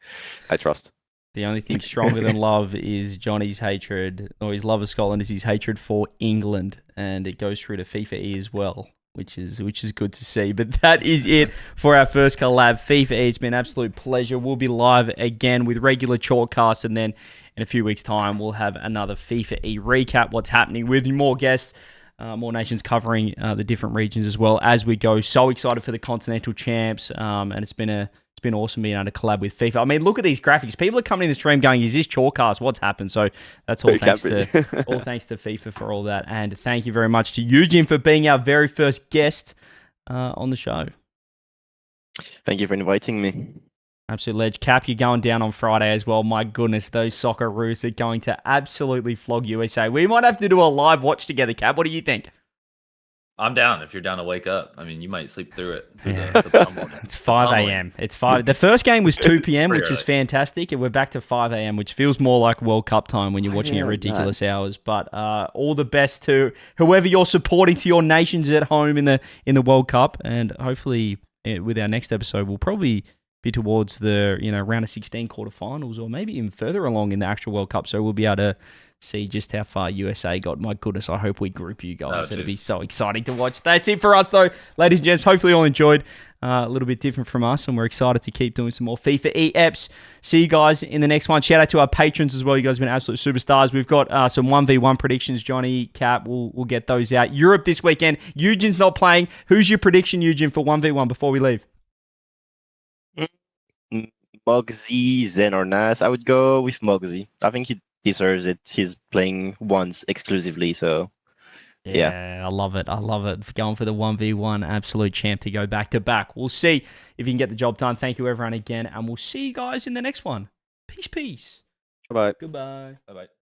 B: I trust.
A: The only thing stronger than love is Johnny's hatred, or his love of Scotland is his hatred for England, and it goes through to FIFAe as well, which is good to see. But that is it for our first collab, FIFAe. It's been an absolute pleasure. We'll be live again with regular Chalkcasts, and then in a few weeks' time, we'll have another FIFAe recap, what's happening with more guests, more nations covering the different regions as well as we go. So excited for the Continental Champs, and it's been awesome being able to collab with FIFA. I mean, look at these graphics. People are coming in the stream going, is this Chalkcast? What's happened? So that's all thanks to FIFA for all that. And thank you very much to Yujin for being our very first guest on the show.
E: Thank you for inviting me.
A: Absolute ledge. Cap, you're going down on Friday as well. My goodness, those Socceroos are going to absolutely flog USA. We might have to do a live watch together, Cap. What do you think?
C: I'm down if you're down to wake up. I mean, you might sleep through it.
A: It's 5 a.m. It's 5. The first game was 2 p.m., which is fantastic. And we're back to 5 a.m., which feels more like World Cup time when you're watching at ridiculous hours. But all the best to whoever you're supporting, to your nations at home in the World Cup. And hopefully with our next episode, we'll probably be towards the round of 16 quarterfinals, or maybe even further along in the actual World Cup. So we'll be able to see just how far USA got. My goodness, I hope we group you guys. It'll be so exciting to watch. That's it for us, though, ladies and gents. Hopefully you all enjoyed. A little bit different from us, and we're excited to keep doing some more FIFA EPs. See you guys in the next one. Shout out to our patrons as well. You guys have been absolute superstars. We've got some 1v1 predictions. Johnny, Cap, we'll get those out. Europe this weekend. Yujin's not playing. Who's your prediction, Yujin, for 1v1 before we leave?
E: Mogsy, Zen, or Nas. I would go with Mogsy. I think he deserves it. He's playing once exclusively, so yeah.
A: I love it. Going for the 1v1, absolute champ to go back to back. We'll see if you can get the job done. Thank you, everyone, again, and we'll see you guys in the next one. Peace.
B: Bye-bye.
A: Goodbye.
C: Bye-bye.